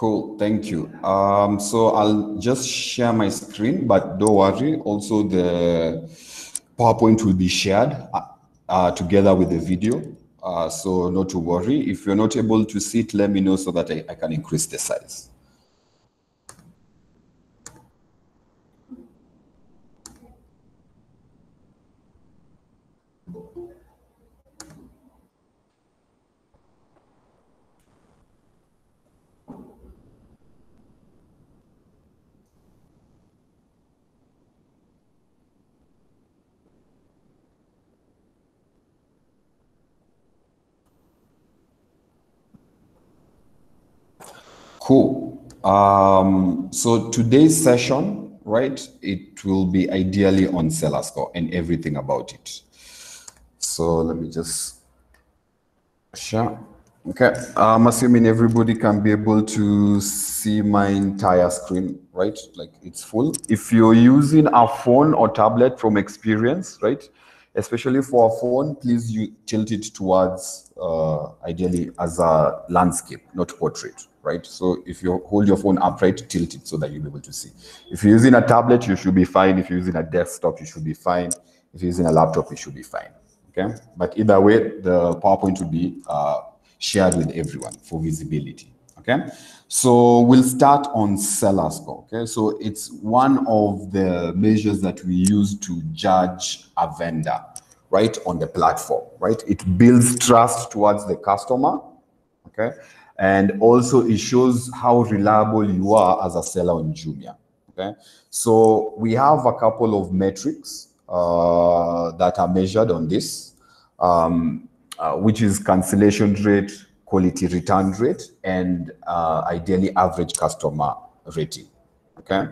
Cool, thank you. So I'll just share my screen, but don't worry, also the PowerPoint will be shared together with the video. So not to worry. If you're not able to see it, let me know so that I can increase the size. Cool. So today's session, right, it will be ideally on seller score and everything about it. So let me just share. Okay, I'm assuming everybody can be able to see my entire screen, right? Like it's full. If you're using a phone or tablet from experience, right? Especially for a phone, please you tilt it towards ideally as a landscape, not portrait, right? So if you hold your phone upright, tilt it so that you'll be able to see. If you're using a tablet, you should be fine. If you're using a desktop, you should be fine. If you're using a laptop, you should be fine. Okay, but either way, the PowerPoint will be shared with everyone for visibility. Okay, so we'll start on seller score. Okay, so it's one of the measures that we use to judge a vendor, right, on the platform. Right, it builds trust towards the customer. Okay, and also it shows how reliable you are as a seller on Jumia. Okay, so we have a couple of metrics that are measured on this, which is cancellation rate, quality return rate, and ideally average customer rating. Okay.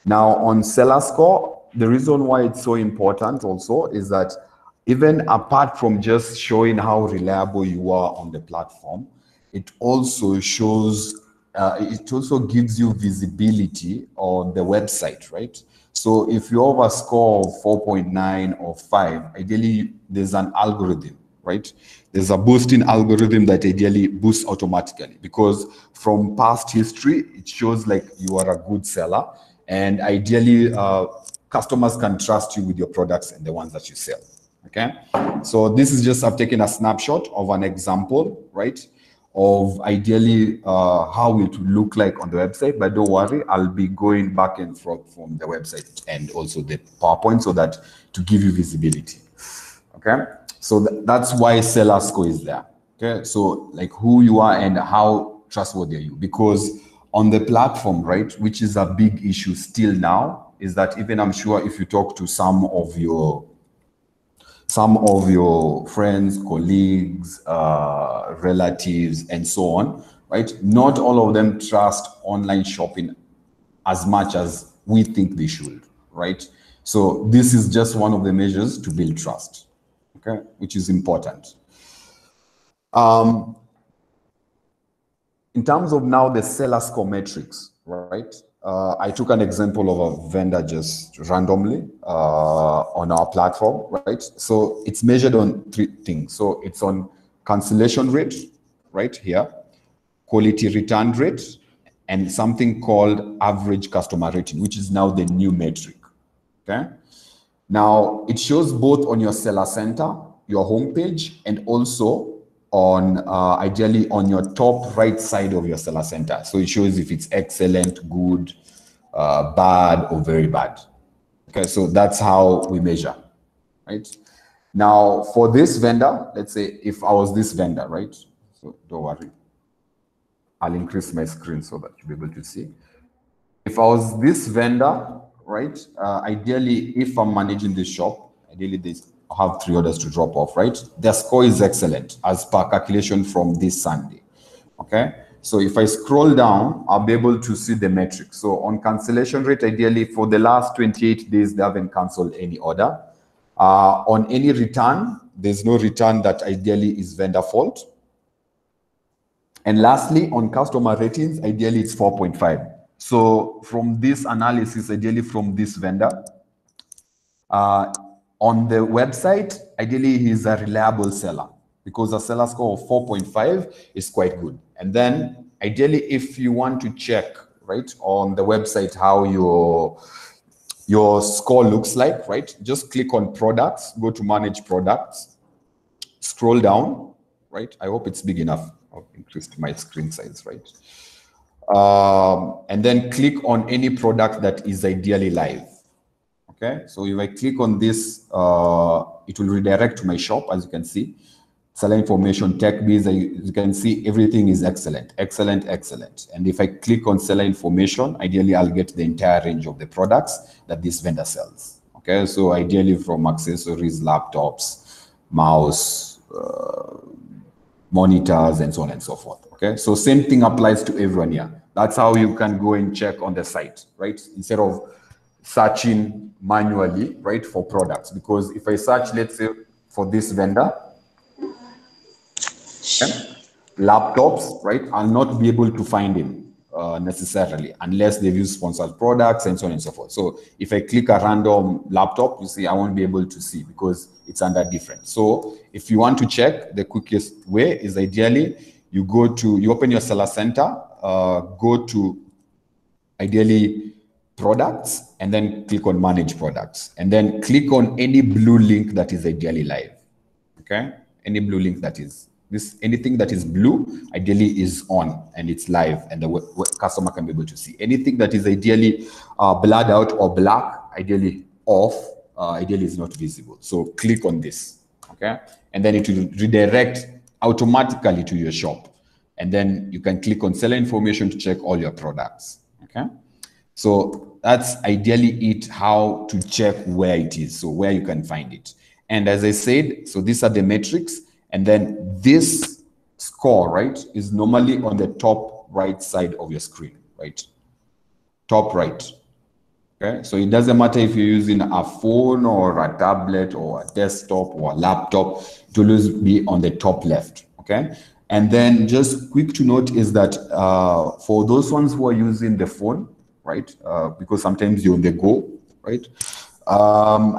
Now on seller score, the reason why it's so important also is that even apart from just showing how reliable you are on the platform, it also shows, it also gives you visibility on the website, right? So if you have a score of 4.9 or 5, ideally there's an algorithm, right? There's a boosting algorithm that ideally boosts automatically because from past history, it shows like you are a good seller and ideally customers can trust you with your products and the ones that you sell, okay? So this is just, I've taken a snapshot of an example, right? Of ideally how it will look like on the website, but don't worry, I'll be going back and forth from the website and also the PowerPoint so that to give you visibility. Okay, so that's why seller score is there. Okay, so like who you are and how trustworthy are you? Because on the platform, right, which is a big issue still now, is that even I'm sure if you talk to some of your friends, colleagues, relatives, and so on, right? Not all of them trust online shopping as much as we think they should, right? So this is just one of the measures to build trust, okay, which is important. In terms of now the seller score metrics, right? I took an example of a vendor just randomly on our platform, right? So it's measured on 3 things. So it's on cancellation rate, right here, quality return rate, and something called average customer rating, which is now the new metric, okay? Now, it shows both on your seller center, your homepage, and also on ideally on your top right side of your seller center. So it shows if it's excellent, good, bad, or very bad. Okay, so that's how we measure, right? Now, for this vendor, let's say if I was this vendor, right? So don't worry. I'll increase my screen so that you'll be able to see. If I was this vendor, right? Ideally, if I'm managing this shop, ideally they have 3 orders to drop off, right? Their score is excellent as per calculation from this Sunday, okay? So if I scroll down, I'll be able to see the metrics. So on cancellation rate, ideally for the last 28 days, they haven't canceled any order. On any return, there's no return that ideally is vendor fault. And lastly, on customer ratings, ideally it's 4.5. So from this analysis, ideally from this vendor, on the website, ideally he's a reliable seller because a seller score of 4.5 is quite good. And then ideally, if you want to check, right, on the website how your score looks like, right, just click on products, go to manage products, scroll down, right? I hope it's big enough. I've increased my screen size, right? And then click on any product that is ideally live. Okay, so if I click on this, it will redirect to my shop, as you can see. Seller information, tech biz, as you can see, everything is excellent, excellent, excellent. And if I click on seller information, ideally I'll get the entire range of the products that this vendor sells. Okay, so ideally from accessories, laptops, mouse, monitors, and so on and so forth. Okay, so same thing applies to everyone here. That's how you can go and check on the site, right? Instead of searching manually, right, for products. Because if I search, let's say, for this vendor, okay, laptops, right, I'll not be able to find him necessarily unless they've used sponsored products and so on and so forth. So if I click a random laptop, you see, I won't be able to see because it's under different. So if you want to check, the quickest way is ideally you open your seller center, go to ideally products, and then click on manage products, and then click on any blue link that is ideally live. Okay, any blue link that is anything that is blue ideally is on and it's live, and the customer can be able to see. Anything that is ideally blurred out or black, ideally off, ideally is not visible. So click on this, okay, and then it will redirect automatically to your shop, and then you can click on seller information to check all your products. Okay, so that's ideally it, how to check where it is, so where you can find it. And as I said, so these are the metrics, and then this score, right, is normally on the top right side of your screen, right? Top right. Okay, so it doesn't matter if you're using a phone or a tablet or a desktop or a laptop, it will always be on the top left. Okay, and then just quick to note is that for those ones who are using the phone, right, because sometimes you're on the go, right,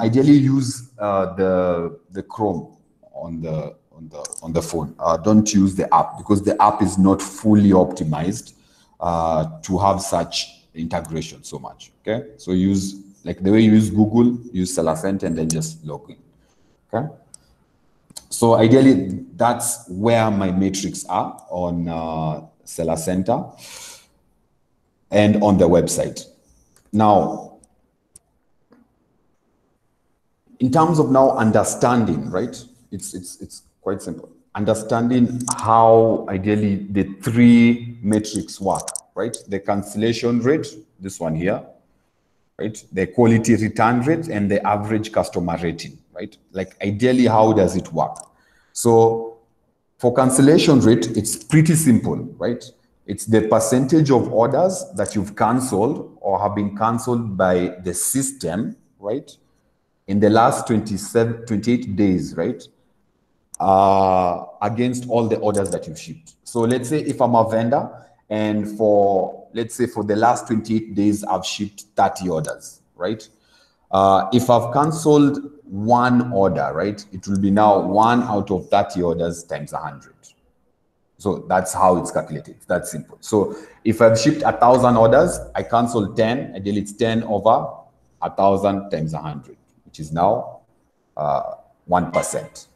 ideally use the Chrome on the phone. Don't use the app, because the app is not fully optimized to have such integration so much. Okay, so use, like the way you use Google, use Seller Center and then just log in. Okay, so ideally that's where my metrics are on Seller Center and on the website. Now, in terms of now understanding, right, it's quite simple. Understanding how ideally the three metrics work, right? The cancellation rate, this one here, right? The quality return rate and the average customer rating, right? Like ideally, how does it work? So for cancellation rate, it's pretty simple, right? It's the percentage of orders that you've canceled or have been canceled by the system, right, in the last 28 days, right, against all the orders that you've shipped. So let's say if I'm a vendor and let's say for the last 28 days, I've shipped 30 orders, right? If I've canceled one order, right, it will be now 1 out of 30 orders times 100. So that's how it's calculated. It's that simple. So if I've shipped 1,000 orders, I cancel 10, I delete 10 over 1,000 times 100, which is now 1%.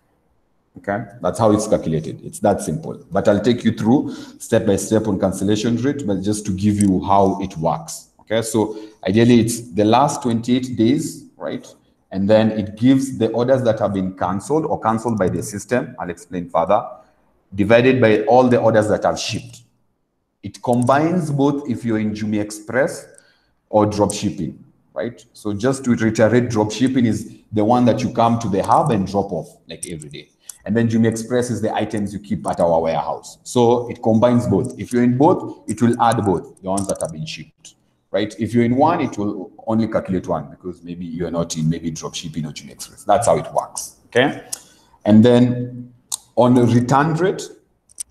Okay, that's how it's calculated. It's that simple. But I'll take you through step by step on cancellation rate, but just to give you how it works. Okay, so ideally it's the last 28 days, right? And then it gives the orders that have been canceled or canceled by the system, I'll explain further, divided by all the orders that have shipped. It combines both if you're in Jumia Express or drop shipping, right? So just to reiterate, drop shipping is the one that you come to the hub and drop off like every day. And then Jumia Express is the items you keep at our warehouse. So it combines both. If you're in both, it will add both, the ones that have been shipped, right? If you're in one, it will only calculate one because maybe you're not in maybe drop shipping or Jumia Express. That's how it works, okay? And then on the return rate,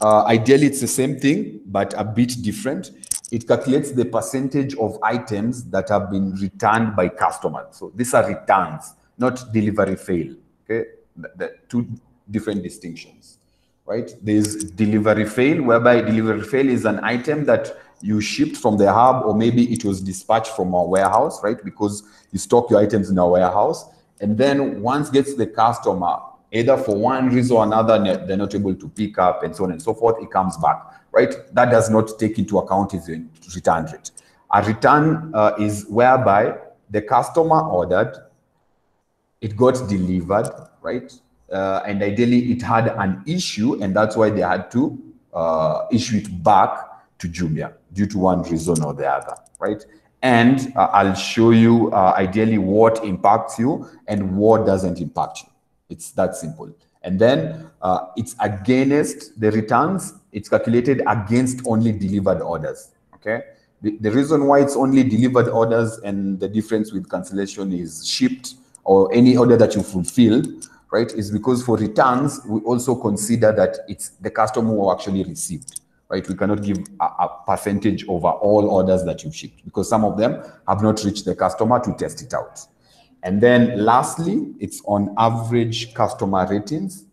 ideally it's the same thing, but a bit different. It calculates the percentage of items that have been returned by customers. So these are returns, not delivery fail, okay? The two different distinctions. right? There's delivery fail, whereby delivery fail is an item that you shipped from the hub, or maybe it was dispatched from a warehouse, right? Because you stock your items in a warehouse. And then once it gets to the customer, either for one reason or another, they're not able to pick up and so on and so forth, it comes back, right? That does not take into account his return rate. A return is whereby the customer ordered, it got delivered, right? And ideally it had an issue, and that's why they had to issue it back to Jumia due to one reason or the other, right? And I'll show you ideally what impacts you and what doesn't impact you. It's that simple. And then it's against the returns, it's calculated against only delivered orders, okay? The reason why it's only delivered orders and the difference with cancellation is shipped or any order that you fulfilled, right, is because for returns, we also consider that it's the customer who actually received, right? We cannot give a percentage over all orders that you've shipped because some of them have not reached the customer to test it out. And then lastly, it's on average customer ratings.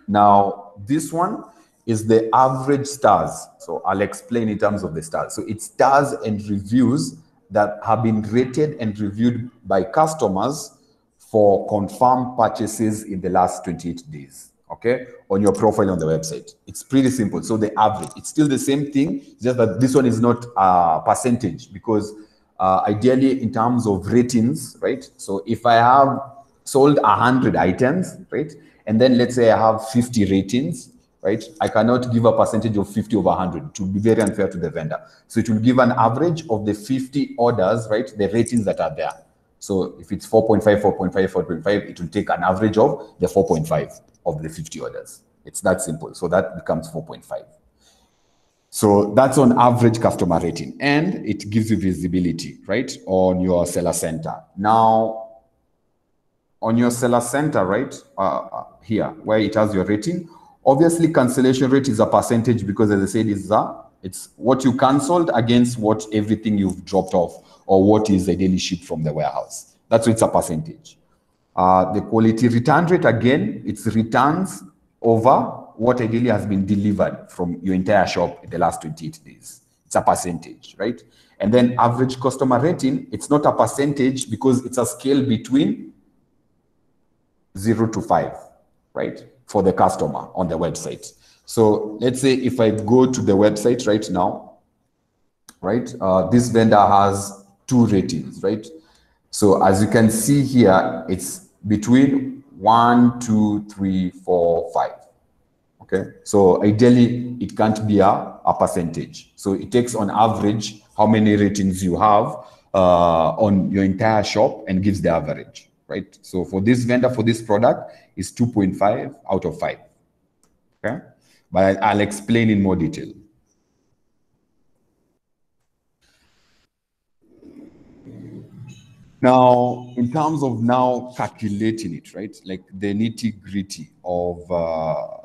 Now, this one is the average stars. So I'll explain in terms of the stars. So it's stars and reviews that have been rated and reviewed by customers for confirmed purchases in the last 28 days, okay, on your profile on the website. It's pretty simple. So the average, it's still the same thing, just that this one is not a percentage because ideally in terms of ratings, right? So if I have sold 100 items, right, and then let's say I have 50 ratings, right? I cannot give a percentage of 50 over 100. It will be very unfair to the vendor. So it will give an average of the 50 orders, right? The ratings that are there. So if it's 4.5, 4.5, 4.5, it will take an average of the 4.5 of the 50 orders. It's that simple. So that becomes 4.5. So that's on average customer rating, and it gives you visibility, right, on your seller center. Now, on your seller center, right, here, where it has your rating, obviously cancellation rate is a percentage because, as I said, it's what you canceled against what everything you've dropped off or what is ideally shipped from the warehouse. That's why it's a percentage. The quality return rate, again, it's returns over what ideally has been delivered from your entire shop in the last 28 days. It's a percentage, right? And then average customer rating, it's not a percentage because it's a scale between 0 to 5, right, for the customer on the website. So let's say if I go to the website right now, right, this vendor has 2 ratings, right? So as you can see here, it's between 1, 2, 3, 4, 5. Okay, so ideally it can't be a percentage. So it takes on average how many ratings you have on your entire shop and gives the average, right? So for this vendor, for this product, is 2.5 out of 5. Okay, but I'll explain in more detail. Now, in terms of now calculating it, right, like the nitty-gritty of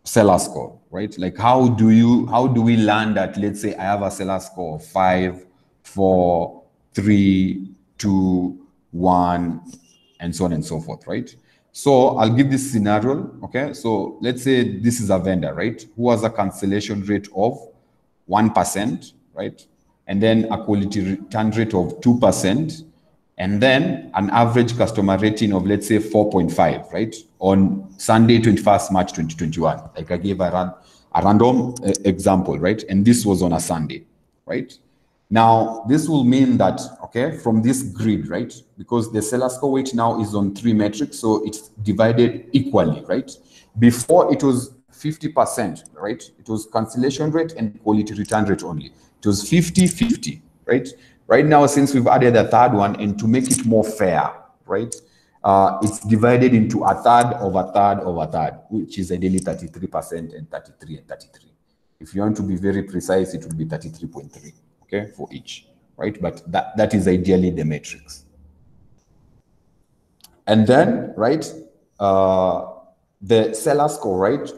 seller score, right? Like how do we land at, let's say I have a seller score of 5, 4, 3, 2, 1, and so on and so forth, right? So I'll give this scenario, okay? So let's say this is a vendor, right, who has a cancellation rate of 1%, right? And then a quality return rate of 2%, and then an average customer rating of, let's say, 4.5, right? On Sunday, 21st March 2021. Like I gave a random example, right? And this was on a Sunday, right? Now, this will mean that, okay, from this grid, right? Because the seller score weight now is on 3 metrics, so it's divided equally, right? Before it was 50%, right? It was cancellation rate and quality return rate only. It was 50-50, right? Right now, since we've added a 3rd one, and to make it more fair, right, it's divided into a 3rd of a 3rd of a 3rd, which is ideally 33% and 33 and 33. If you want to be very precise, it would be 33.3, okay, for each, right? But that is ideally the matrix. And then, right, the seller score, right,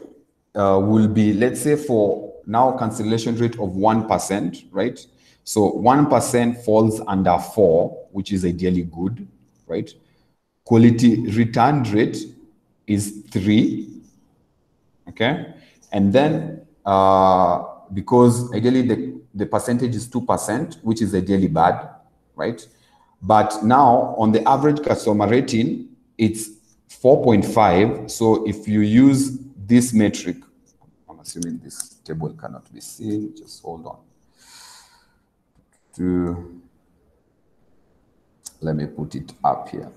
will be, let's say for now cancellation rate of 1%, right? So 1% falls under 4, which is ideally good, right? Quality return rate is 3, okay? And then because ideally the percentage is 2%, which is ideally bad, right? But now on the average customer rating, it's 4.5. So if you use this metric, I'm assuming this table cannot be seen, just hold on. Let me put it up here.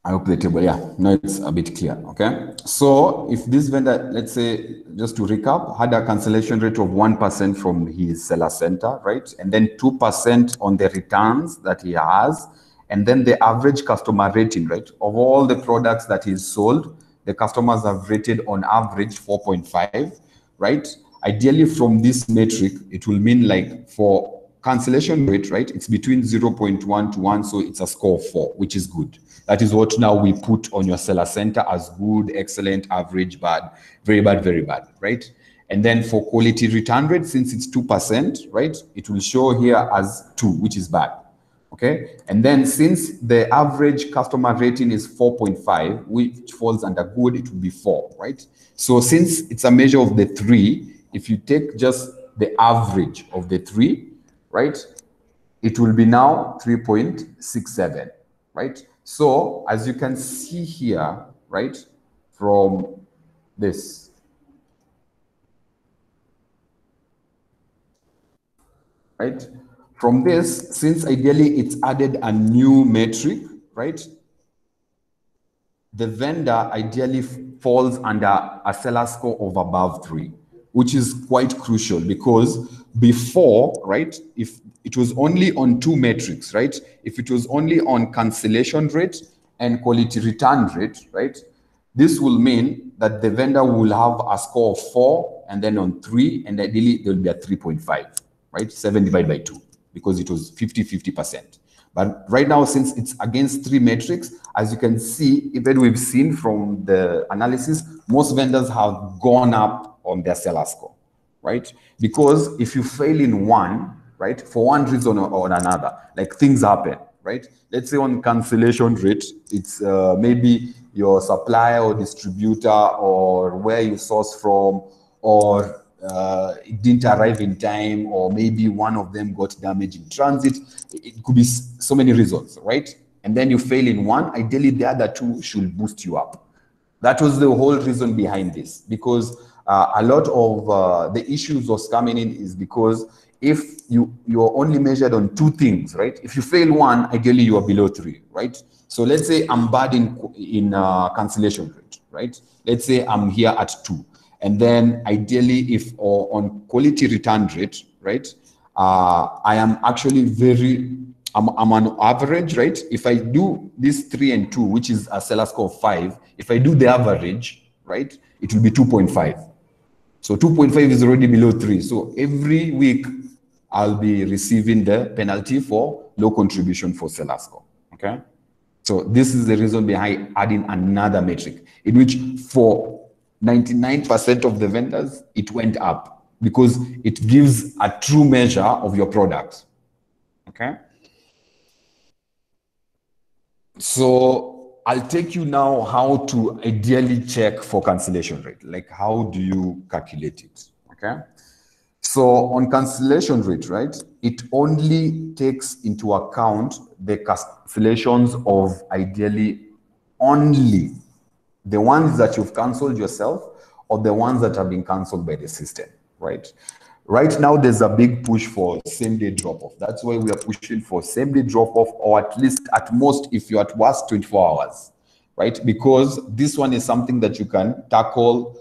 I hope the table, yeah, now it's a bit clear, okay? So if this vendor, let's say, just to recap, had a cancellation rate of 1% from his seller center, right? And then 2% on the returns that he has, and then the average customer rating, right? Of all the products that he's sold, the customers have rated on average 4.5, right? Ideally from this metric, it will mean like for cancellation rate, right? It's between 0.1 to 1, so it's a score of 4, which is good. That is what now we put on your seller center as good, excellent, average, bad, very bad, right? And then for quality return rate, since it's 2%, right? It will show here as 2, which is bad, okay? And then since the average customer rating is 4.5, which falls under good, it will be 4, right? So since it's a measure of the 3, if you take just the average of the 3, right, it will be now 3.67, right? So as you can see here, right, from this, right, from this, since ideally it's added a new metric, right, the vendor ideally falls under a seller score of above 3, which is quite crucial because before, right, if it was only on 2 metrics, right, if it was only on cancellation rate and quality return rate, right, this will mean that the vendor will have a score of 4 and then on 3, and ideally there will be a 3.5, right, 7 divided by 2, because it was 50-50%. But right now, since it's against 3 metrics, as you can see, even we've seen from the analysis, most vendors have gone up on their seller score, right? Because if you fail in one, right, for one reason or another, like things happen, right? Let's say on cancellation rate, it's maybe your supplier or distributor or where you source from, or it didn't arrive in time, or maybe one of them got damaged in transit. It could be so many reasons, right? And then you fail in one, ideally the other 2 should boost you up. That was the whole reason behind this, because a lot of the issues was coming in is because if you're only measured on 2 things, right? If you fail one, ideally you are below 3, right? So let's say I'm bad in cancellation rate, right? Let's say I'm here at 2. And then ideally, if on quality return rate, right, I am actually I'm on average, right? If I do this 3 and 2, which is a seller score of 5, if I do the average, right, it will be 2.5. So 2.5 is already below 3. So every week, I'll be receiving the penalty for low contribution for seller score, okay? So this is the reason behind adding another metric, in which for 99% of the vendors, it went up because it gives a true measure of your product, okay? So I'll take you now how to ideally check for cancellation rate. Like, how do you calculate it, okay? So on cancellation rate, right, it only takes into account the cancellations of ideally only the ones that you've canceled yourself or the ones that have been canceled by the system, right? Right now, there's a big push for same-day drop-off. That's why we are pushing for same-day drop-off, or at least, at most, if you're at worst, 24 hours, right? Because this one is something that you can tackle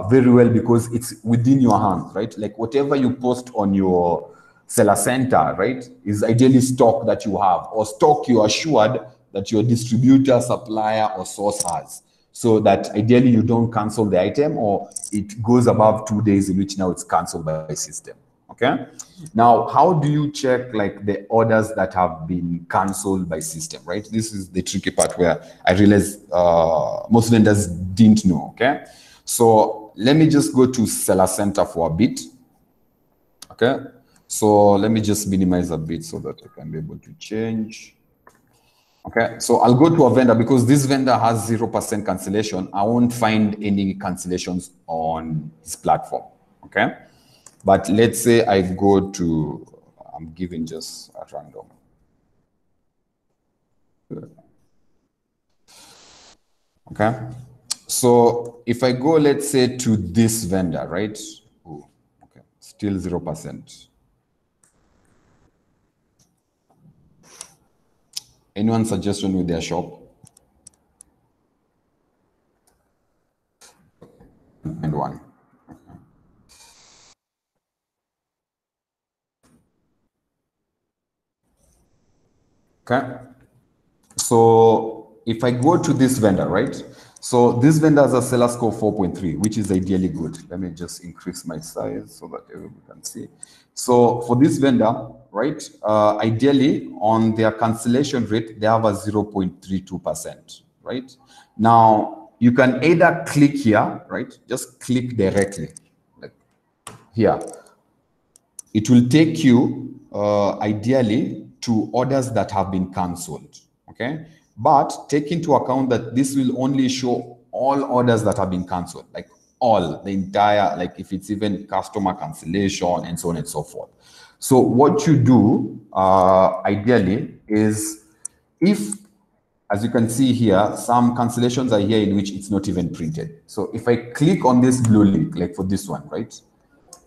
very well because it's within your hands, right? Like whatever you post on your seller center, right, is ideally stock that you have, or stock you are assured that your distributor, supplier, or source has, so that ideally you don't cancel the item or it goes above 2 days in which now it's canceled by the system, Okay. Now, how do you check like the orders that have been canceled by system, right? This is the tricky part where I realize most vendors didn't know. Okay. So let me just go to Seller Center for a bit. Okay. So let me just minimize a bit so that I can be able to change. Okay, so I'll go to a vendor because this vendor has 0% cancellation. I won't find any cancellations on his platform. Okay, but let's say I go to, I'm giving just a random. Okay, so if I go, let's say to this vendor, right? Ooh, okay, still 0%. Anyone suggestion with their shop? And one. Okay. So if I go to this vendor, right? So this vendor has a seller score 4.3, which is ideally good. Let me just increase my size so that everyone can see. So for this vendor, right, ideally on their cancellation rate, they have a 0.32%, right? Now, you can either click here, right? Just click directly, like here. It will take you ideally to orders that have been canceled, okay? But take into account that this will only show all orders that have been canceled, like all, the entire, like if it's even customer cancellation and so on and so forth. So what you do ideally is if, as you can see here, some cancellations are here in which it's not even printed. So if I click on this blue link, like for this one, right?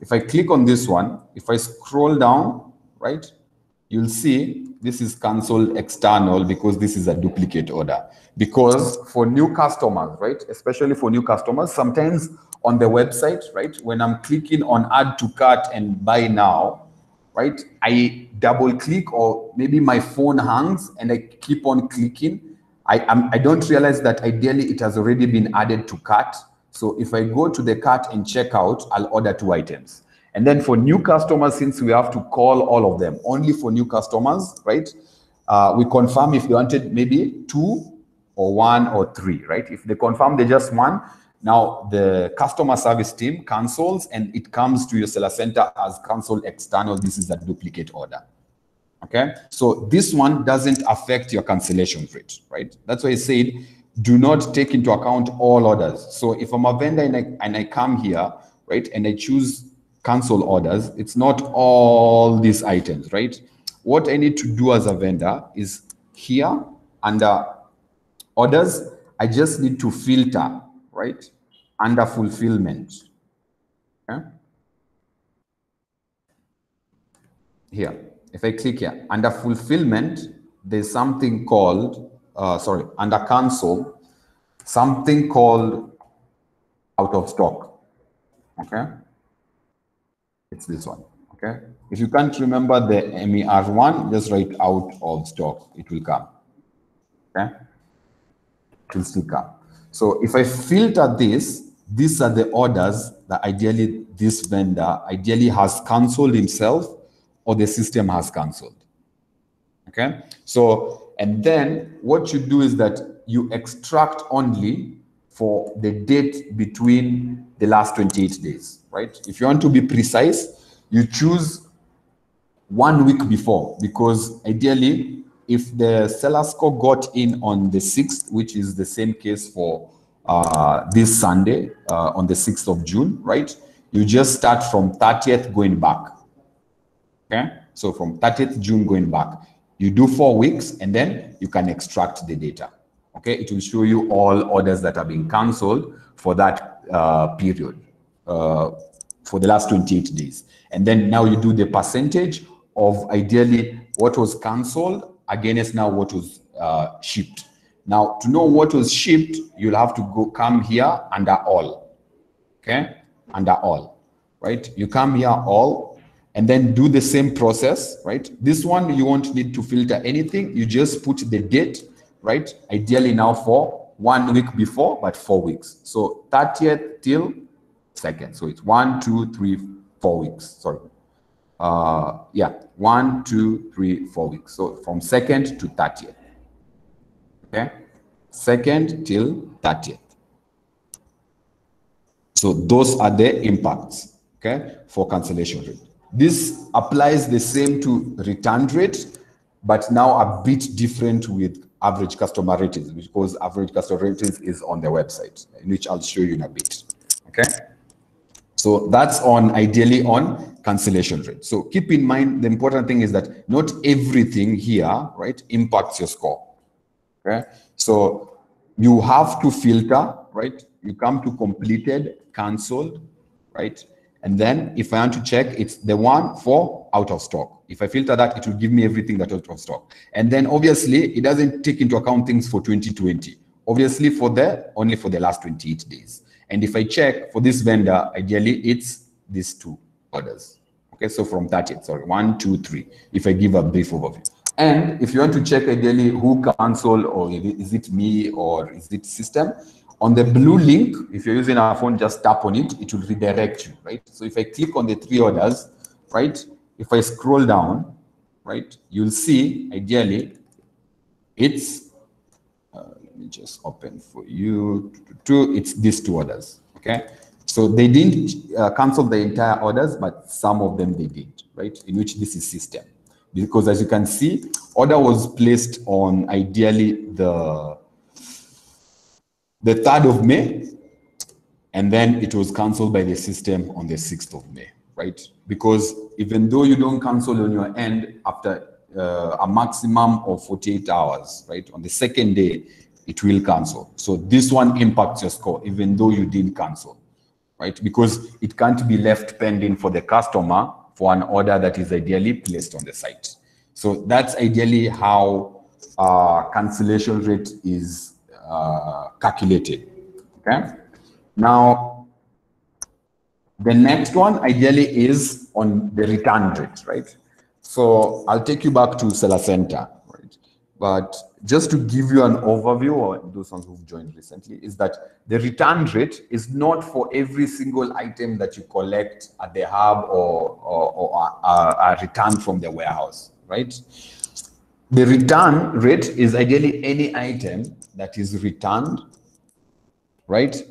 If I click on this one, if I scroll down, right, you'll see this is cancel external because this is a duplicate order. Because for new customers, right, especially for new customers, sometimes on the website, right, when I'm clicking on add to cart and buy now, right, I double click or maybe my phone hangs and I keep on clicking. I don't realize that ideally it has already been added to cart. So if I go to the cart and check out, I'll order 2 items. And then for new customers, since we have to call all of them, only for new customers, right? We confirm if they wanted maybe 2 or 1 or 3, right? If they confirm they just 1, now the customer service team cancels and it comes to your seller center as cancel external. This is a duplicate order. Okay, so this one doesn't affect your cancellation rate, right? That's why I said, do not take into account all orders. So if I'm a vendor and I come here, right, and I choose cancel orders, it's not all these items, right? What I need to do as a vendor is here under orders, I just need to filter, right, under fulfillment. Okay? Here, if I click here, under fulfillment, there's something called, under cancel, something called out of stock, okay? It's this one, okay? If you can't remember the MER1, just write out of stock, it will come, okay? It will still come. So if I filter this, these are the orders that ideally this vendor ideally has canceled himself or the system has canceled. Okay, so and then what you do is that you extract only for the date between the last 28 days, right? If you want to be precise, you choose 1 week before, because ideally, if the seller score got in on the 6th, which is the same case for this Sunday, on the 6th of June, right? You just start from 30th going back. Okay, so from 30th June going back, you do 4 weeks and then you can extract the data. Okay, it will show you all orders that have been cancelled for that period, for the last 28 days. And then now you do the percentage of ideally what was cancelled against now what was shipped. Now, to know what was shipped, you'll have to come here under all. Okay, under all, right? You come here all, and then do the same process, right? This one, you won't need to filter anything. You just put the date, right? Ideally now for 1 week before, but 4 weeks. So 30th till 2nd. So it's 1, 2, 3, 4 weeks, sorry. Yeah, 1, 2, 3, 4 weeks. So from 2nd to 30th. Okay, 2nd till 30th. So those are the impacts, okay, for cancellation rate. This applies the same to return rate, but now a bit different with average customer ratings, because average customer ratings is on the website, which I'll show you in a bit, okay? So that's on ideally on cancellation rate. So keep in mind, the important thing is that not everything here, right, impacts your score, okay? So you have to filter, right? You come to completed, canceled, right? And then if I want to check, it's the one for out of stock. If I filter that, it will give me everything that's out of stock. And then obviously it doesn't take into account things for 2020. Obviously only for the last 28 days. And if I check for this vendor, ideally it's these 2 orders. Okay, so from 30th, sorry, 1, 2, 3, if I give a brief overview. And if you want to check ideally who canceled, or is it me or is it system, on the blue link, if you're using our phone, just tap on it, it will redirect you, right? So if I click on the 3 orders, right, if I scroll down, right, you'll see ideally it's, let me just open for you, it's these 2 orders, okay? So they didn't cancel the entire orders, but some of them they did, right? In which this is system. Because as you can see, order was placed on ideally the 3rd of May, and then it was cancelled by the system on the 6th of May, right? Because even though you don't cancel on your end after a maximum of 48 hours, right? On the 2nd day, it will cancel. So this one impacts your score, even though you didn't cancel, right? Because it can't be left pending for the customer for an order that is ideally placed on the site. So that's ideally how cancellation rate is calculated, okay? Now, the next one ideally is on the return rate, right? So I'll take you back to Seller Center, right? But just to give you an overview, or those ones who've joined recently, is that the return rate is not for every single item that you collect at the hub or are returned from the warehouse, right? The return rate is ideally any item that is returned, right?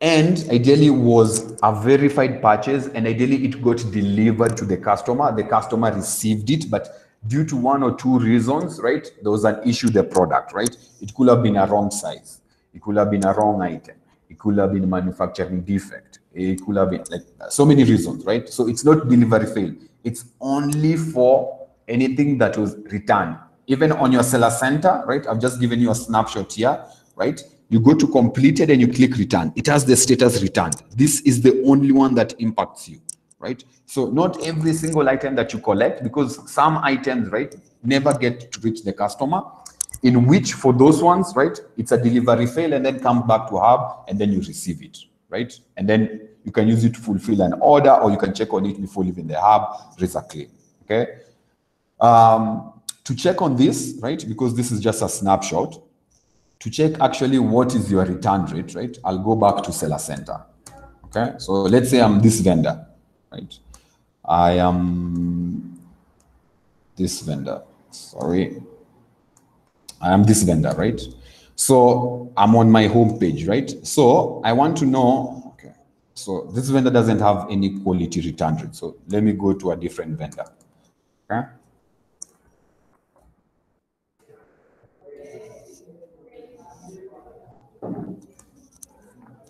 And ideally was a verified purchase, and ideally it got delivered to the customer. The customer received it, but due to 1 or 2 reasons, right, there was an issue with the product, right? It could have been a wrong size. It could have been a wrong item. It could have been a manufacturing defect. It could have been like so many reasons, right? So it's not delivery fail. It's only for anything that was returned. Even on your Seller Center, right? I've just given you a snapshot here, right? You go to completed and you click return. It has the status returned. This is the only one that impacts you, right? So not every single item that you collect, because some items, right, never get to reach the customer, in which for those ones, right, it's a delivery fail and then come back to hub and then you receive it, right? And then you can use it to fulfill an order, or you can check on it before leaving the hub, raise a claim, okay? To check on this, right, because this is just a snapshot, to check actually what is your return rate, right? I'll go back to Seller Center, okay? So let's say I'm this vendor, right? I am this vendor, sorry. I am this vendor, right? So I'm on my home page, right? So I want to know, okay, so this vendor doesn't have any quality return rate. So let me go to a different vendor, okay?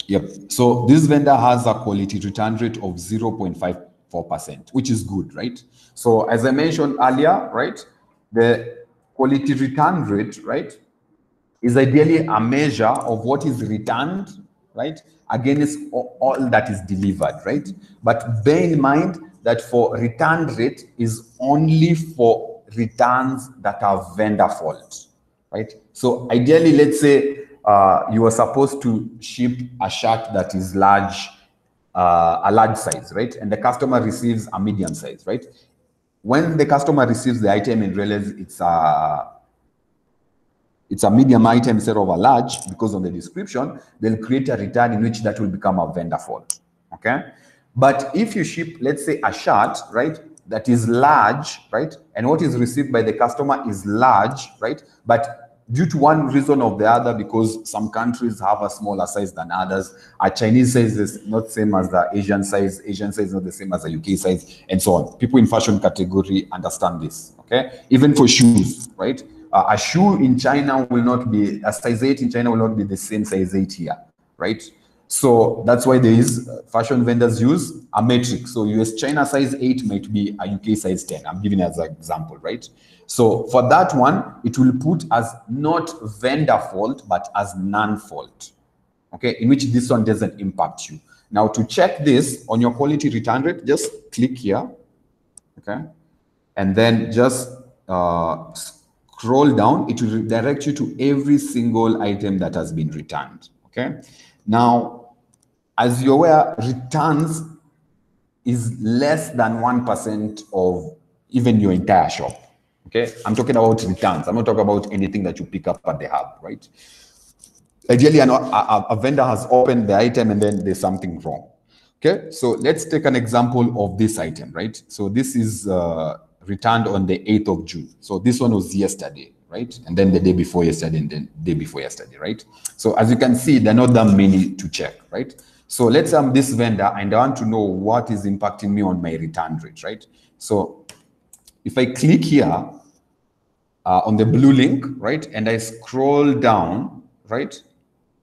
Yep. So this vendor has a quality return rate of 0.54%, which is good, right? So as I mentioned earlier, right, the quality return rate, right, is ideally a measure of what is returned, right, against all that is delivered, right? But bear in mind that for return rate is only for returns that are vendor fault, right? So ideally, let's say you are supposed to ship a shirt that is large, a large size, right? And the customer receives a medium size, right? When the customer receives the item and realizes it's a medium item instead of a large, because on the description, they'll create a return in which that will become a vendor fault, okay? But if you ship, let's say, a shirt, right, that is large, right? And what is received by the customer is large, right? But due to one reason or the other, because some countries have a smaller size than others, a Chinese size is not the same as the Asian size is not the same as the UK size, and so on. People in fashion category understand this, okay? Even for shoes, right? A shoe in China will not be, a size 8 in China will not be the same size 8 here, right? So that's why there is fashion vendors use a metric. So US China size 8 might be a UK size 10. I'm giving as an example, right? So for that one, it will put as not vendor fault, but as non-fault, okay? In which this one doesn't impact you. Now to check this on your quality return rate, just click here, okay? And then just scroll down. It will redirect you to every single item that has been returned, okay? Now, as you're aware, returns is less than 1% of even your entire shop, okay? I'm talking about returns. I'm not talking about anything that you pick up at the hub, right? Ideally, a vendor has opened the item and then there's something wrong, okay? So let's take an example of this item, right? So this is returned on the 8th of June. So this one was yesterday, right? And then the day before yesterday and then the day before yesterday, right? So as you can see, there are not that many to check, right? So let's say I'm this vendor and I want to know what is impacting me on my return rate, right? So if I click here on the blue link, right, and I scroll down, right,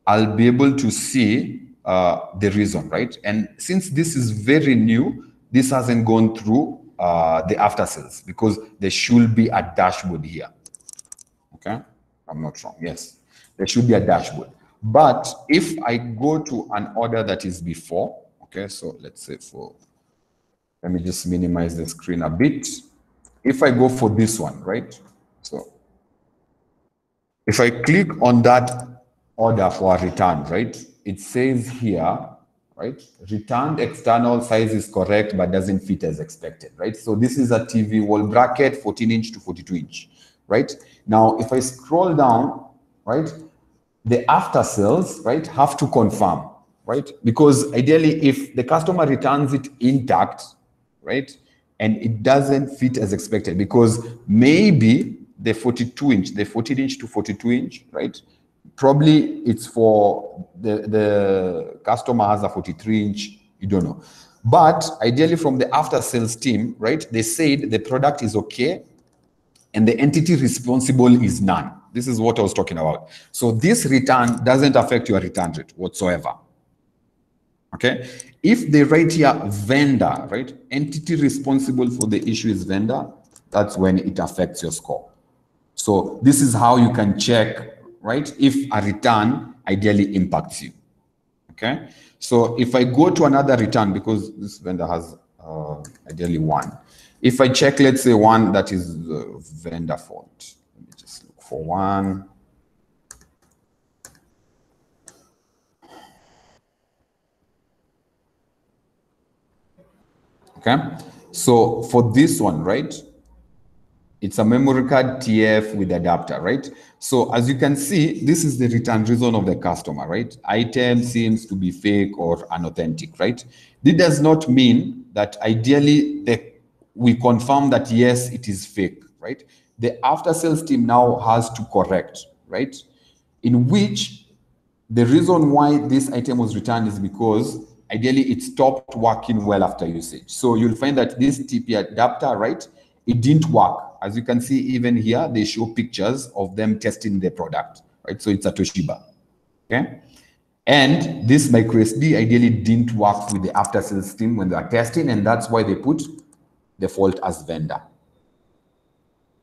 I'll be able to see the reason, right? And since this is very new, this hasn't gone through the after sales because there should be a dashboard here, okay? I'm not wrong, yes. There should be a dashboard. But if I go to an order that is before, okay, so let's say let me just minimize the screen a bit. If I go for this one, right? So if I click on that order for a return, right? It says here, right? Returned external size is correct, but doesn't fit as expected, right? So this is a TV wall bracket, 14 inch to 42 inch, right? Now, if I scroll down, right? The after sales, right, have to confirm, right? Because ideally, if the customer returns it intact, right, and it doesn't fit as expected, because maybe the 42 inch, the 14 inch to 42 inch, right, probably it's for the customer has a 43 inch, you don't know. But ideally from the after sales team, right, they said the product is okay and the entity responsible is none. This is what I was talking about. So this return doesn't affect your return rate whatsoever. Okay? If they write here vendor, right? Entity responsible for the issue is vendor, that's when it affects your score. So this is how you can check, right? If a return ideally impacts you. Okay? So if I go to another return, because this vendor has ideally one. If I check, let's say one that is vendor fault. Let me just look for one. Okay, so for this one, right, it's a memory card TF with adapter, right? So as you can see, this is the return reason of the customer, right? Item seems to be fake or unauthentic, right? This does not mean that ideally we confirm that yes, it is fake, right? The after sales team now has to correct, right? In which the reason why this item was returned is because ideally it stopped working well after usage. So you'll find that this TP adapter, right, it didn't work. As you can see, even here, they show pictures of them testing the product, right? So it's a Toshiba, okay? And this micro SD ideally didn't work with the after sales team when they are testing, and that's why they put the fault as vendor,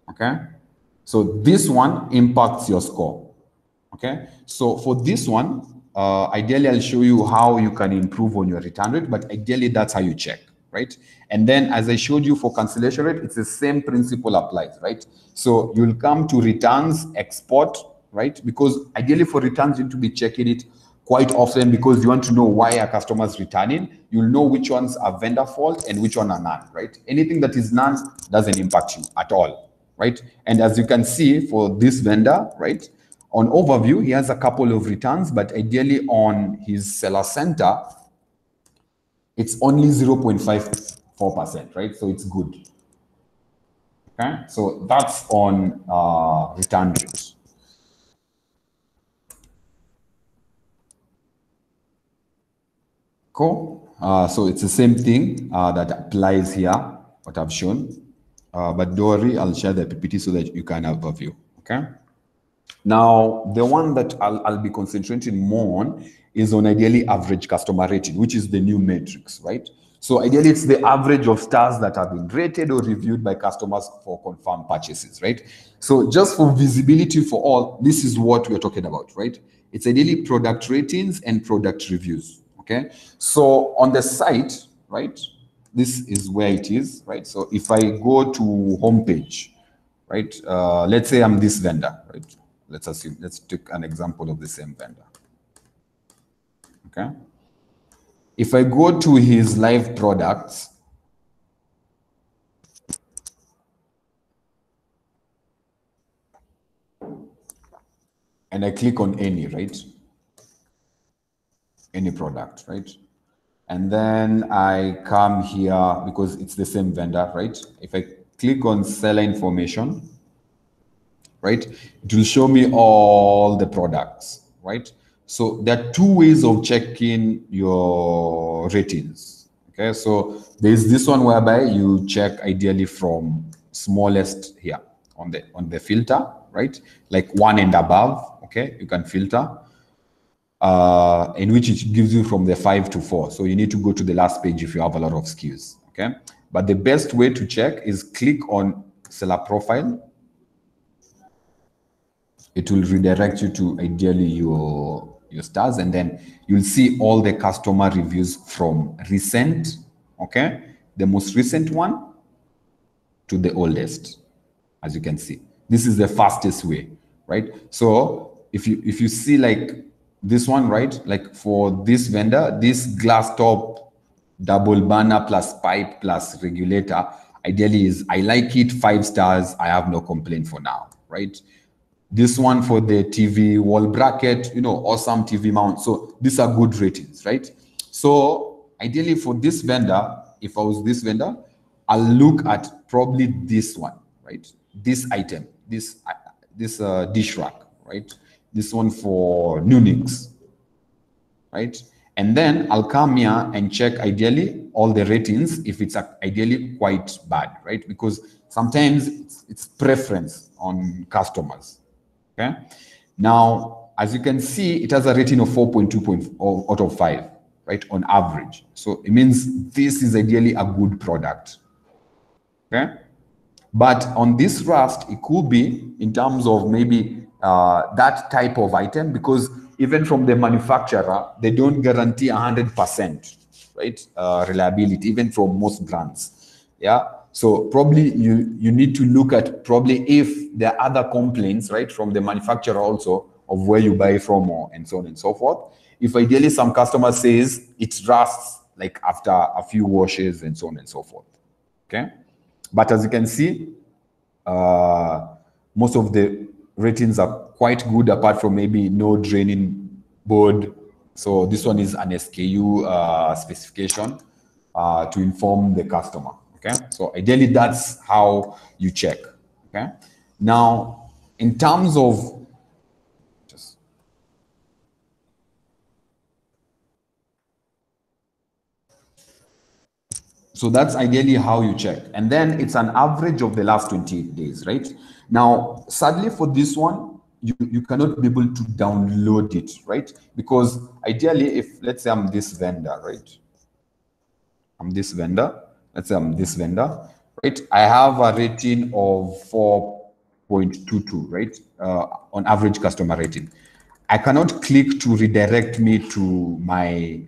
okay? So this one impacts your score, okay? So for this one, ideally, I'll show you how you can improve on your return rate, but ideally, that's how you check, right? And then as I showed you for cancellation rate, it's the same principle applies, right? So you'll come to returns, export, right? Because ideally for returns, you need to be checking it quite often because you want to know why a customer is returning. You'll know which ones are vendor fault and which one are none, right? Anything that is none doesn't impact you at all, right? And as you can see for this vendor, right? On overview, he has a couple of returns, but ideally on his seller center, it's only 0.54%, right? So it's good. Okay, so that's on return rate. Cool. So it's the same thing that applies here, what I've shown. But don't worry, I'll share the PPT so that you can have a view. Okay. Now, the one that I'll be concentrating more on is on ideally average customer rating, which is the new matrix, right? So ideally, it's the average of stars that have been rated or reviewed by customers for confirmed purchases, right? So just for visibility for all, this is what we're talking about, right? It's ideally product ratings and product reviews, okay? So on the site, right, this is where it is, right? So if I go to homepage, right? Let's say I'm this vendor, right? Let's assume, let's take an example of the same vendor, okay? If I go to his live products, and I click on any, right? Any product, right? And then I come here because it's the same vendor, right? If I click on seller information, right? It will show me all the products, right? So there are two ways of checking your ratings. Okay, so there's this one whereby you check ideally from smallest here on the filter, right? Like 1 and above. Okay, you can filter. In which it gives you from the 5 to 4. So you need to go to the last page if you have a lot of SKUs. Okay, but the best way to check is click on seller profile. It will redirect you to ideally your stars, and then you'll see all the customer reviews from recent, okay, the most recent one to the oldest. As you can see, this is the fastest way, right? So if you see like this one, right, like for this vendor, this glass top double banner plus pipe plus regulator, ideally is I like it, 5 stars, I have no complaint for now, right? This one for the TV wall bracket, you know, awesome TV mount. So these are good ratings, right? So ideally for this vendor, if I was this vendor, I'll look at probably this one, right? This item, this dish rack, right? This one for Nunix, right? And then I'll come here and check ideally all the ratings if it's ideally quite bad, right? Because sometimes it's preference on customers. Okay. Now, as you can see, it has a rating of 4.2 out of 5, right, on average. So it means this is ideally a good product. Okay. But on this Rust, it could be in terms of maybe that type of item, because even from the manufacturer, they don't guarantee 100%, right, reliability, even from most brands. Yeah. So probably you need to look at probably if there are other complaints, right, from the manufacturer also of where you buy from or and so on and so forth. If ideally some customer says it rusts like after a few washes and so on and so forth. Okay. But as you can see, most of the ratings are quite good apart from maybe no draining board. So this one is an SKU specification to inform the customer. Okay, so ideally that's how you check. Okay, now in terms of so that's ideally how you check. And then it's an average of the last 28 days, right? Now, sadly for this one, you cannot be able to download it, right? Because ideally, if let's say I'm this vendor, right? I'm this vendor. Let's say I'm this vendor, right? I have a rating of 4.22, right? On average customer rating. I cannot click to redirect me to my,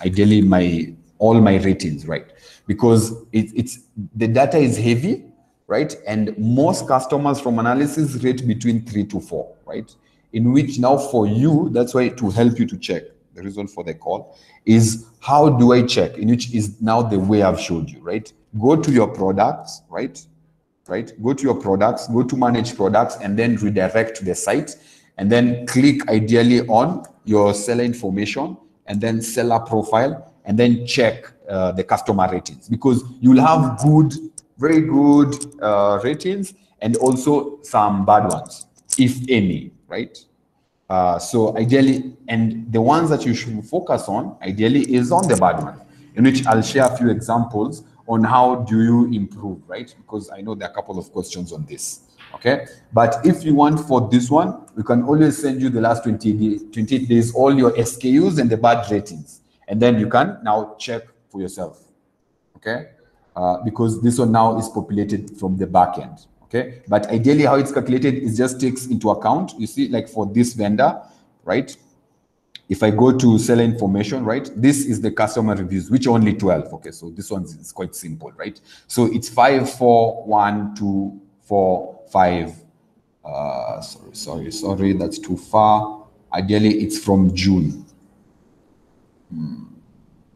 ideally my, all my ratings, right? Because it's the data is heavy, right? And most customers from analysis rate between 3 to 4, right? In which now for you, that's why to help you to check, the reason for the call is how do I check, in which is now the way I've showed you, right? Go to your products, right? Go to your products, go to manage products, and then redirect to the site, and then click ideally on your seller information, and then seller profile, and then check the customer ratings, because you'll have good very good ratings, and also some bad ones, if any, right? So ideally, and the ones that you should focus on, ideally, is on the bad one, in which I'll share a few examples on how do you improve, right? Because I know there are a couple of questions on this, okay? But if you want for this one, we can always send you the last 28 days, all your SKUs and the bad ratings. And then you can now check for yourself, okay? Because this one now is populated from the back end, okay? But ideally, how it's calculated is just takes into account, you see, like for this vendor, right? If I go to seller information, right? This is the customer reviews, which are only 12, okay? So this one is quite simple, right? So it's 5, 4, 1, 2, 4, 5. Sorry, that's too far. Ideally, it's from June.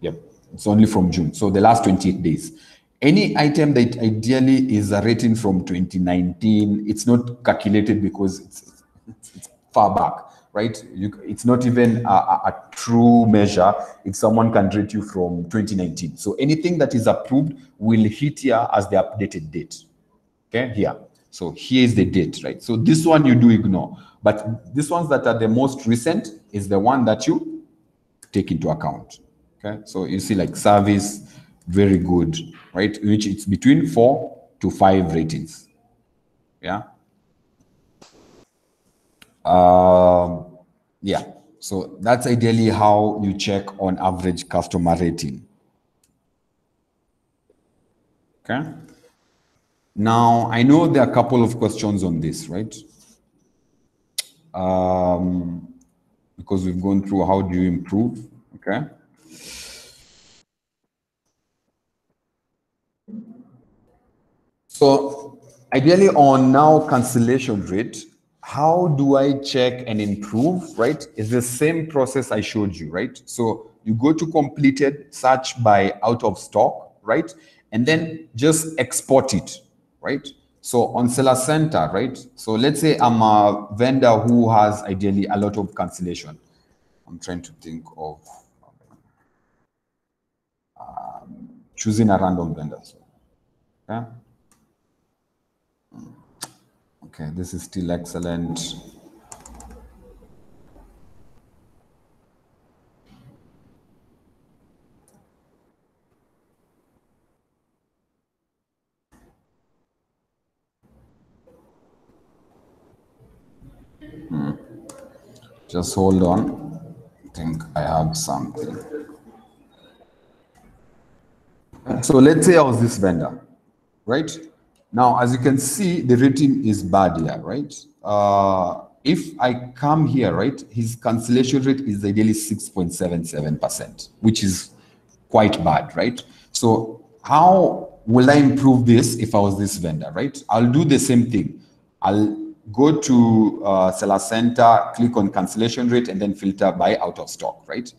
Yep, it's only from June. So the last 28 days. Any item that ideally is a rating from 2019, it's not calculated because it's far back, right? It's not even a true measure if someone can rate you from 2019. So anything that is approved will hit here as the updated date, okay, here. So here is the date, right? So this one you do ignore. But these ones that are the most recent is the one that you take into account. Okay, so you see like service, very good, right? Which it's between 4 to 5 ratings. Yeah. Yeah. So that's ideally how you check on average customer rating. Okay. Now I know there are a couple of questions on this, right? Because we've gone through how do you improve. Okay. So ideally on now cancellation rate, how do I check and improve, right? It's the same process I showed you, right? So you go to completed, search by out of stock, right? And then just export it, right? So on Seller Center, right? So let's say I'm a vendor who has ideally a lot of cancellation. I'm trying to think of choosing a random vendor. So, okay. Okay, this is still excellent. Just hold on. I think I have something. So let's say I was this vendor, right? Now, as you can see, the rating is bad here, right? If I come here, right, his cancellation rate is ideally 6.77%, which is quite bad, right? So how will I improve this if I was this vendor, right? I'll do the same thing. I'll go to Seller Center, click on cancellation rate, and then filter by out of stock, right?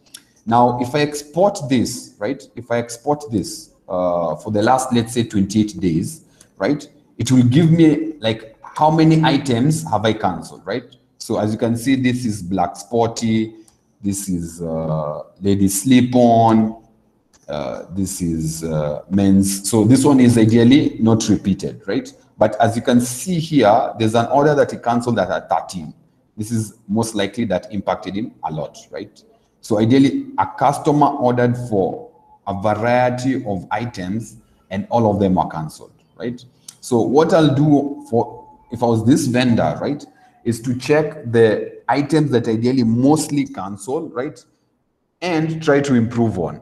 Now, if I export this, right? If I export this for the last, let's say, 28 days, right? It will give me like how many items have I canceled, right? So as you can see, this is black sporty, this is lady slip on, this is men's. So this one is ideally not repeated, right? But as you can see here, there's an order that he canceled at 13. This is most likely that impacted him a lot, right? So ideally, a customer ordered for a variety of items and all of them are canceled, right? So what I'll do for, if I was this vendor, right, is to check the items that ideally mostly canceled, right, and try to improve on,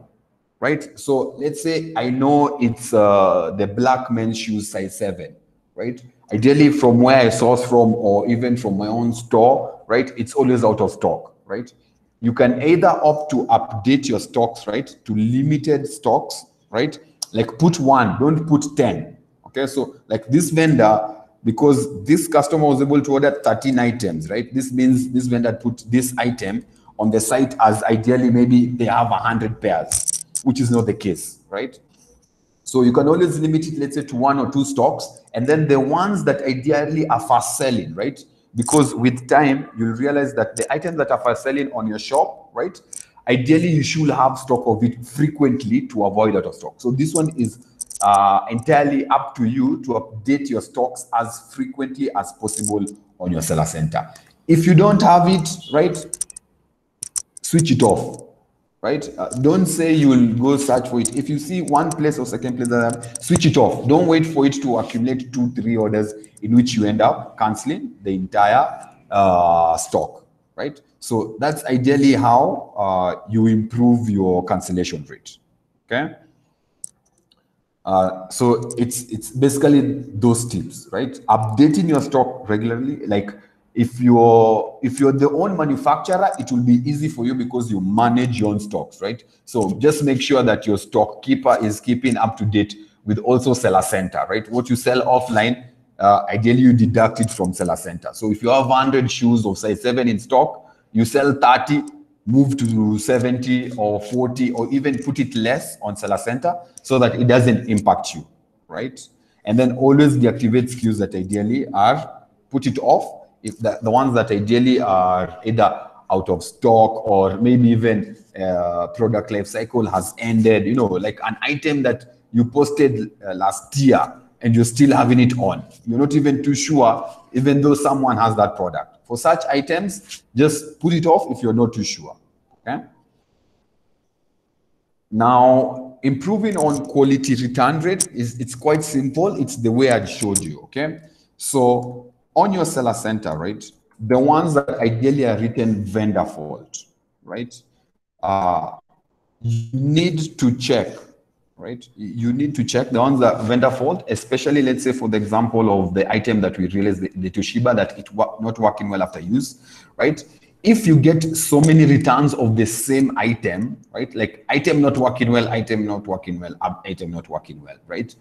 right? So let's say I know it's the black men's shoes size 7, right? Ideally from where I source from or even from my own store, right, it's always out of stock, right? You can either opt to update your stocks, right, to limited stocks, right? Like put 1, don't put 10, okay? So like this vendor, because this customer was able to order 13 items, right? This means this vendor put this item on the site as ideally maybe they have 100 pairs, which is not the case, right? So you can always limit it, let's say, to 1 or 2 stocks, and then the ones that ideally are fast selling, right? Because with time, you'll realize that the items that are fast selling on your shop, right? Ideally, you should have stock of it frequently to avoid out of stock. So this one is entirely up to you to update your stocks as frequently as possible on your seller center. If you don't have it, right, switch it off, right? Don't say you will go search for it. If you see one place or second place, switch it off. Don't wait for it to accumulate 2-3 orders in which you end up canceling the entire stock, right? So that's ideally how you improve your cancellation rate, okay? So it's basically those tips, right? Updating your stock regularly. Like if you're the own manufacturer, it will be easy for you because you manage your own stocks, right? So just make sure that your stock keeper is keeping up to date with also seller center, right? What you sell offline, ideally you deduct it from seller center. So if you have 100 shoes of size 7 in stock, you sell 30, move to 70 or 40, or even put it less on seller center so that it doesn't impact you, right? And then always deactivate SKUs that ideally are, put it off if the ones that ideally are either out of stock or maybe even product life cycle has ended, you know, like an item that you posted last year and you're still having it on. You're not even too sure, even though someone has that product. For such items, just put it off if you're not too sure, okay? Now, improving on quality return rate it's quite simple. It's the way I showed you, okay? So on your seller center, right, the ones that ideally are written vendor fault, right? You need to check, right? You need to check the ones that vendor fault, especially let's say for the example of the item that we realized, the Toshiba, that it not working well after use, right? If you get so many returns of the same item, right? Like item not working well, item not working well, item not working well, right?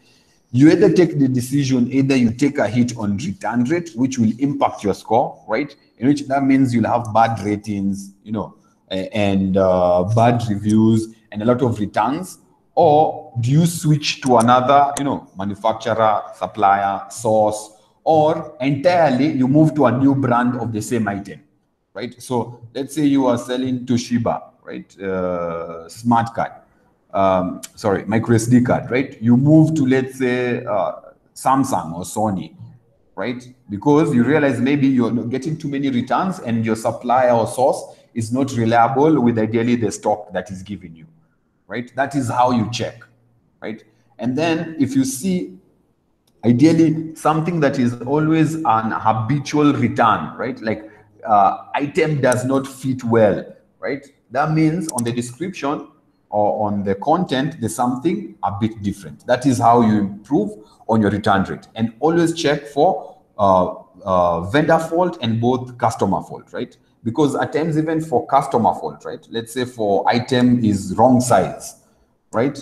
You either take the decision, either you take a hit on return rate, which will impact your score, right? In which that means you'll have bad ratings, you know, and bad reviews and a lot of returns. Or do you switch to another, you know, manufacturer, supplier, source, or entirely you move to a new brand of the same item, right? So let's say you are selling Toshiba, right? Smart card, micro SD card, right? You move to, let's say, Samsung or Sony, right? Because you realize maybe you're getting too many returns and your supplier or source is not reliable with ideally the stock that is given you, right? That is how you check, right? And then if you see ideally something that is always an habitual return, right? Like item does not fit well, right? That means on the description or on the content, there's something a bit different. That is how you improve on your return rate. And always check for vendor fault and both customer fault, right? Because at times even for customer fault, right? Let's say for item is wrong size, right?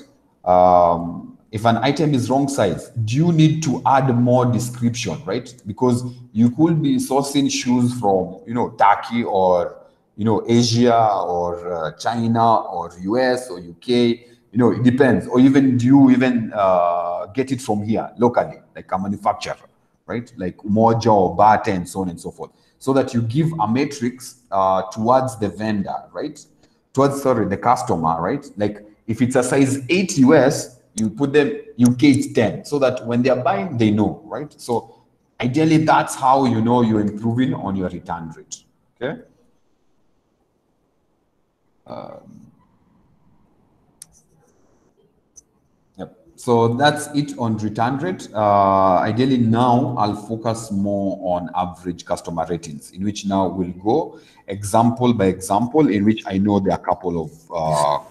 If an item is wrong size, do you need to add more description, right? Because you could be sourcing shoes from, you know, Turkey or, you know, Asia or China or US or UK, you know, it depends. Or even do you even get it from here locally, like a manufacturer, right? Like Moja or Bata and so on and so forth. So that you give a matrix towards the vendor, right? Towards, sorry, the customer, right? Like if it's a size 8 US, you put them UK it's 10, so that when they're buying, they know, right? So ideally, that's how you know you're improving on your return rate, okay? Yep. So that's it on return rate. Ideally, now I'll focus more on average customer ratings, in which now we'll go example by example, in which I know there are a couple of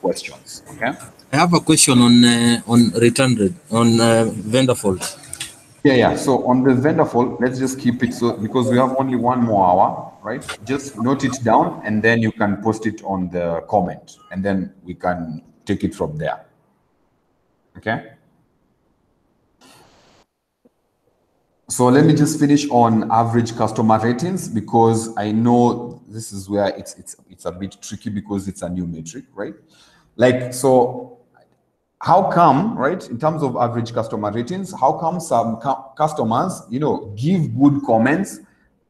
questions, okay? I have a question on return rate, on vendor fault. Yeah. So on the vendor fault, let's just keep it so, because we have only 1 more hour, right? Just note it down and then you can post it on the comment and then we can take it from there. Okay. So let me just finish on average customer ratings, because I know this is where it's a bit tricky because it's a new metric, right? Like, so how come, right, in terms of average customer ratings, how come some customers, you know, give good comments,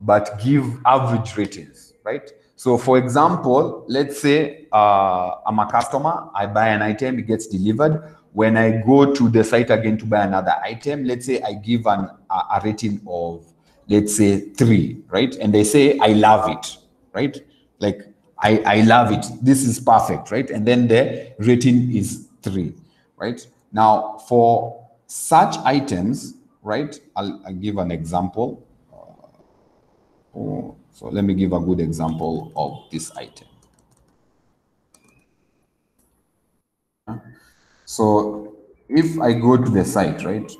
but give average ratings, right? So for example, let's say I'm a customer, I buy an item, it gets delivered. when I go to the site again to buy another item, let's say I give a rating of, let's say 3, right? And they say, I love it, right? Like, I love it. This is perfect, right? And then the rating is 3, right? Now, for such items, right? I'll give an example. So let me give a good example of this item. So if I go to the site, right?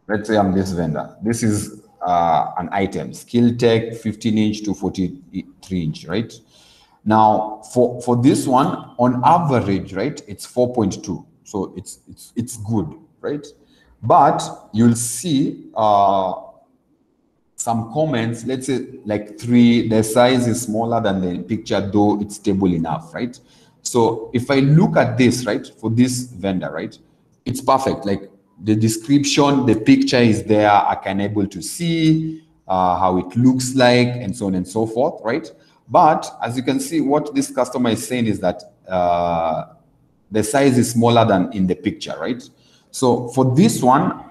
Let's say I'm this vendor. This is an item, Skill Tech 15-inch to 43-inch, right? Now, for this one, on average, right, it's 4.2. So it's good, right? But you'll see some comments, let's say like 3, the size is smaller than the picture, though it's stable enough, right? So if I look at this, right, for this vendor, right, it's perfect. Like the description, the picture is there. I can able to see how it looks like and so on and so forth, right? But as you can see, what this customer is saying is that the size is smaller than in the picture, right? So for this one,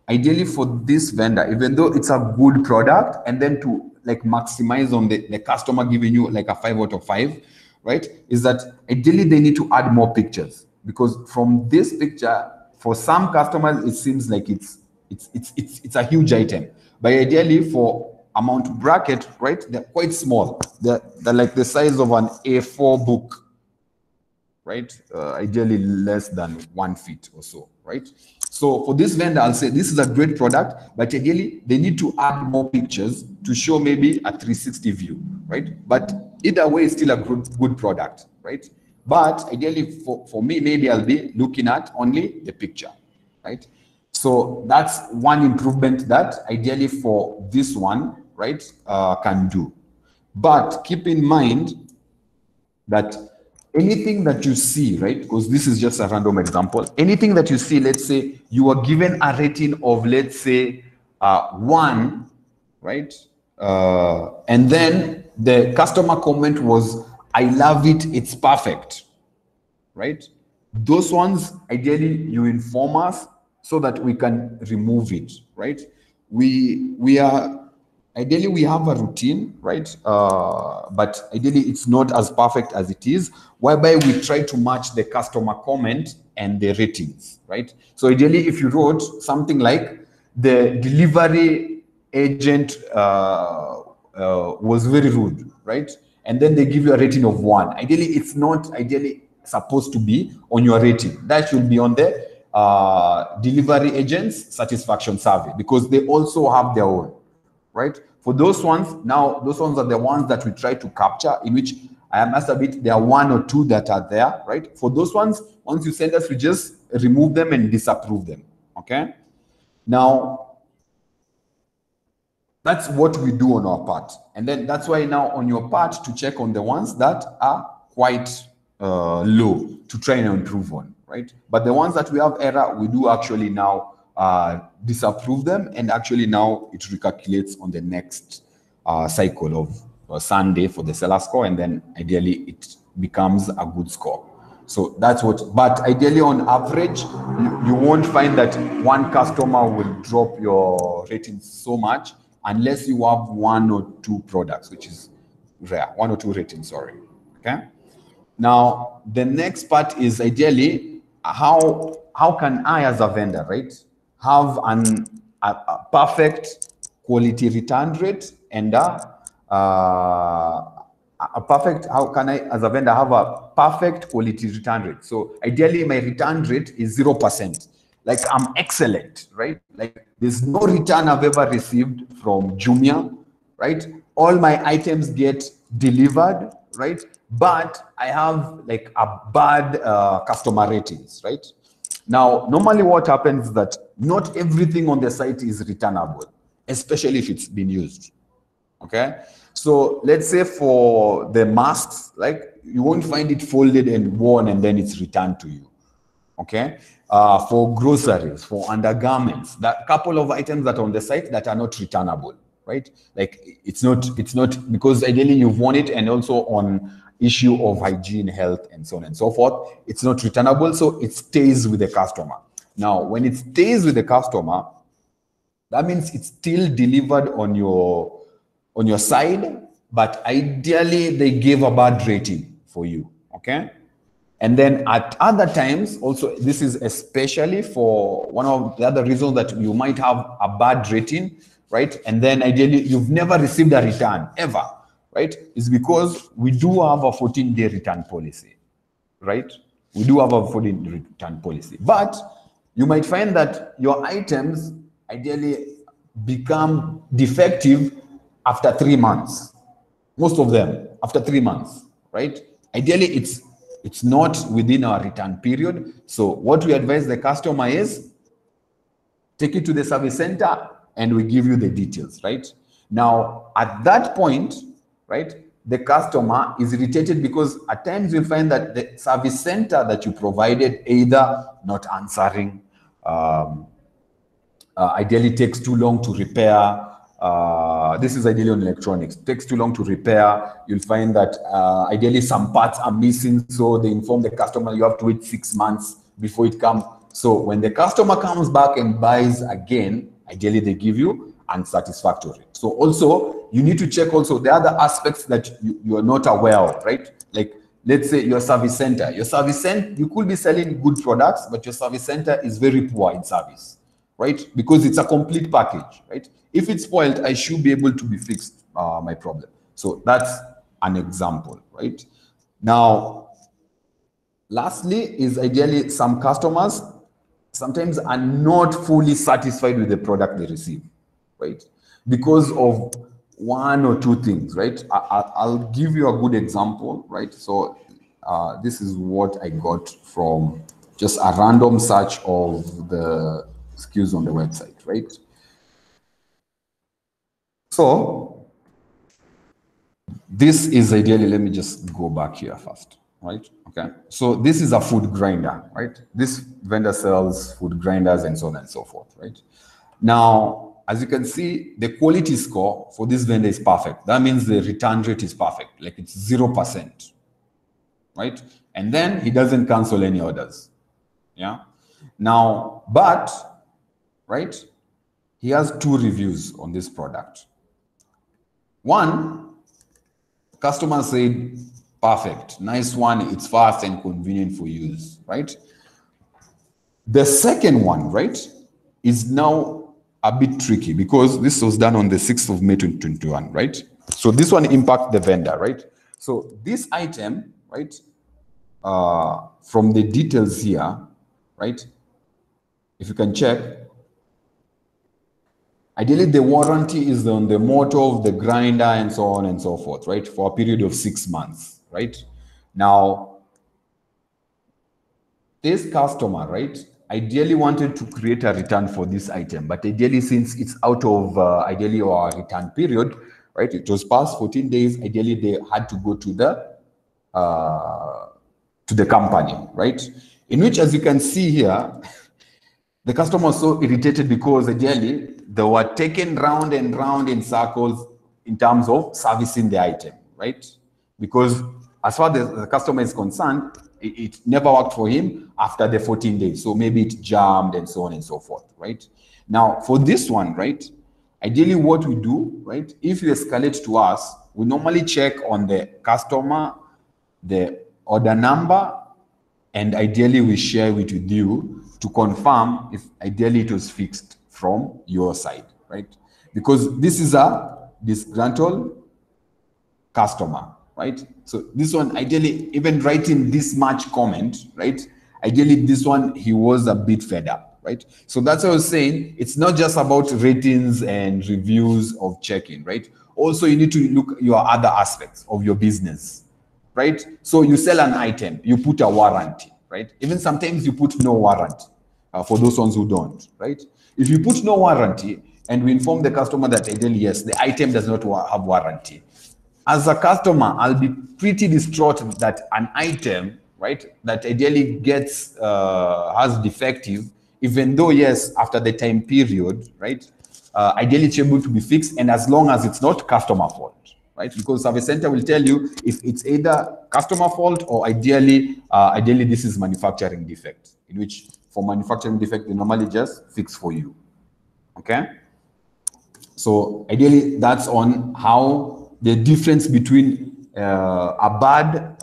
ideally for this vendor, even though it's a good product, and then to like maximize on the customer giving you like a 5 out of 5, right? Is that ideally they need to add more pictures, because from this picture, for some customers, it seems like it's a huge item. But ideally for amount bracket, right? They're quite small. They're like the size of an A4 book, right? Ideally less than 1 feet or so, right? So for this vendor, I'll say this is a great product, but ideally they need to add more pictures to show maybe a 360 view, right? But either way, it's still a good product, right? But ideally for me, maybe I'll be looking at only the picture, right? So that's one improvement that ideally for this one, right, can do. But keep in mind that anything that you see, right, because this is just a random example, anything that you see, let's say you are given a rating of, let's say, 1, right? And then the customer comment was, I love it, it's perfect, right? Those ones, ideally, you inform us so that we can remove it, right? Ideally, we have a routine, right? But ideally, it's not as perfect as it is, whereby we try to match the customer comment and the ratings, right? So ideally, if you wrote something like the delivery agent was very rude, right? And then they give you a rating of 1. Ideally, it's not ideally supposed to be on your rating. That should be on the delivery agent's satisfaction survey, because they also have their own, right? For those ones, now those ones are the ones that we try to capture, in which I must admit there are 1 or 2 that are there, right? For those ones, once you send us, we just remove them and disapprove them, okay? Now, that's what we do on our part. And then that's why now on your part to check on the ones that are quite low to try and improve on, right? But the ones that we have error, we do actually now disapprove them, and actually now it recalculates on the next cycle of Sunday for the seller score, and then ideally it becomes a good score. So that's what, but ideally on average, you won't find that one customer will drop your rating so much unless you have 1 or 2 products, which is rare, 1 or 2 ratings, sorry, okay? Now, the next part is ideally, how can I as a vendor, right, have a perfect quality return rate and how can I as a vendor have a perfect quality return rate? So ideally my return rate is 0%. Like I'm excellent, right? Like there's no return I've ever received from Jumia, right? All my items get delivered, right? But I have like a bad customer ratings, right? Now, normally what happens is that not everything on the site is returnable, especially if it's been used, okay? So let's say for the masks, like you won't find it folded and worn and then it's returned to you, okay? For groceries, for undergarments, that couple of items that are on the site that are not returnable, right? Like it's not because ideally you've worn it, and also on issue of hygiene, health, and so on and so forth, it's not returnable, so it stays with the customer. Now, when it stays with the customer, that means it's still delivered on your side, but ideally they gave a bad rating for you, okay? And then at other times, also, this is especially for one of the other reasons that you might have a bad rating, right? And then ideally you've never received a return ever, right? Is because we do have a 14-day return policy, right? We do have a 14-day return policy, but you might find that your items ideally become defective after 3 months. Most of them after 3 months, right? Ideally, it's not within our return period. So what we advise the customer is take it to the service center and we give you the details, right? Now, at that point, right, the customer is irritated because at times you'll find that the service center that you provided either not answering, ideally takes too long to repair. This is ideally on electronics. It takes too long to repair. You'll find that ideally some parts are missing, so they inform the customer you have to wait 6 months before it comes. So when the customer comes back and buys again, ideally they give you unsatisfactory. So also you need to check also the other aspects that you are not aware of, right? Like let's say your service center. Your service center, you could be selling good products, but your service center is very poor in service, right? Because it's a complete package, right? If it's spoiled, I should be able to be fixed my problem. So that's an example, right? Now, lastly is ideally some customers sometimes are not fully satisfied with the product they receive, right? Because of one or two things, right? I'll give you a good example, right? So this is what I got from just a random search of the SKUs on the website, right? So this is ideally, let me just go back here first, right? Okay, so this is a food grinder, right? This vendor sells food grinders and so on and so forth, right? Now, as you can see, the quality score for this vendor is perfect. That means the return rate is perfect, like it's 0%, right? And then he doesn't cancel any orders, yeah? Now, but, right, he has 2 reviews on this product. One, customer said, perfect, nice one, it's fast and convenient for use, right? The second one, right, is now a bit tricky because this was done on the 6th of May 2021, right? So this one impacts the vendor, right? So this item, right, from the details here, right, if you can check, ideally, the warranty is on the motor of the grinder and so on and so forth, right? For a period of 6 months, right? Now, this customer, right, ideally wanted to create a return for this item, but ideally, since it's out of ideally our return period, right, it was past 14 days, ideally they had to go to the company, right? In which, as you can see here, the customer was so irritated because ideally they were taken round and round in circles in terms of servicing the item, right? Because as far as the customer is concerned, it never worked for him after the 14 days. So maybe it jammed and so on and so forth, right? Now, for this one, right, ideally what we do, right, if you escalate to us, we normally check on the customer, the order number, and ideally we share it with you to confirm if ideally it was fixed from your side, right? Because this is a disgruntled customer, right? So this one, ideally, even writing this much comment, right? Ideally, this one, he was a bit fed up, right? So that's what I was saying. It's not just about ratings and reviews of checking, right? Also, you need to look at your other aspects of your business, right? So you sell an item, you put a warranty, right? Even sometimes you put no warranty for those ones who don't, right? If you put no warranty and we inform the customer that ideally, yes, the item does not have warranty, as a customer, I'll be pretty distraught that an item, right, that ideally gets, has defective, even though, yes, after the time period, right, ideally it's able to be fixed, and as long as it's not customer fault, right? Because service center will tell you if it's either customer fault or ideally this is manufacturing defect, in which for manufacturing defect, they normally just fix for you, okay? So ideally that's on how the difference between a bad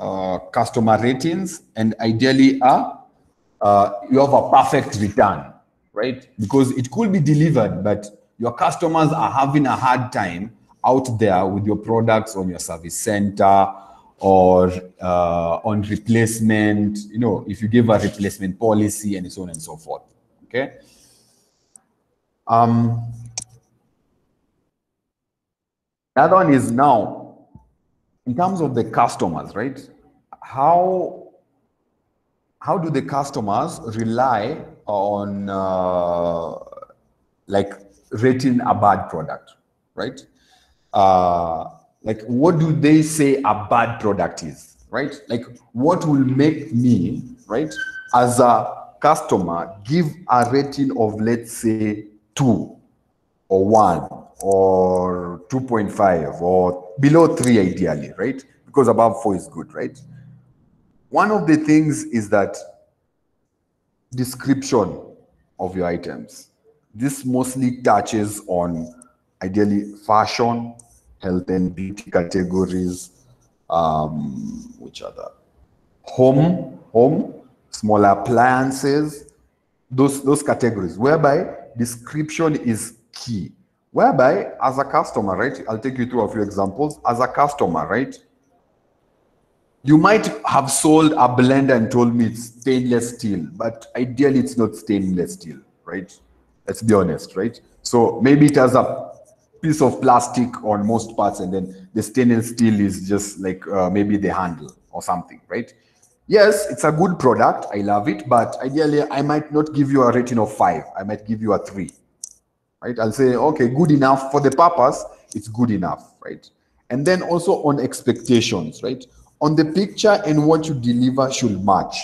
customer ratings and ideally you have a perfect return, right? Because it could be delivered, but your customers are having a hard time out there with your products on your service center or on replacement, you know, if you give a replacement policy and so on and so forth, okay? Another one is now, in terms of the customers, right? How do the customers rely on like rating a bad product, right? Like what do they say a bad product is, right? Like what will make me, right, as a customer give a rating of, let's say, 2 or 1 or 2.5 or below 3 ideally, right? Because above 4 is good, right? One of the things is that description of your items. This mostly touches on ideally fashion, health and beauty categories, which other? Home, small appliances, those categories, whereby description is key. Whereby, as a customer, right? I'll take you through a few examples. As a customer, right? You might have sold a blender and told me it's stainless steel, but ideally it's not stainless steel, right? Let's be honest, right? So maybe it has a piece of plastic on most parts, and then the stainless steel is just like maybe the handle or something, right? Yes, it's a good product. I love it, but ideally I might not give you a rating of 5. I might give you a 3, right? I'll say, okay, good enough for the purpose. It's good enough, right? And then also on expectations, right? On the picture and what you deliver should match,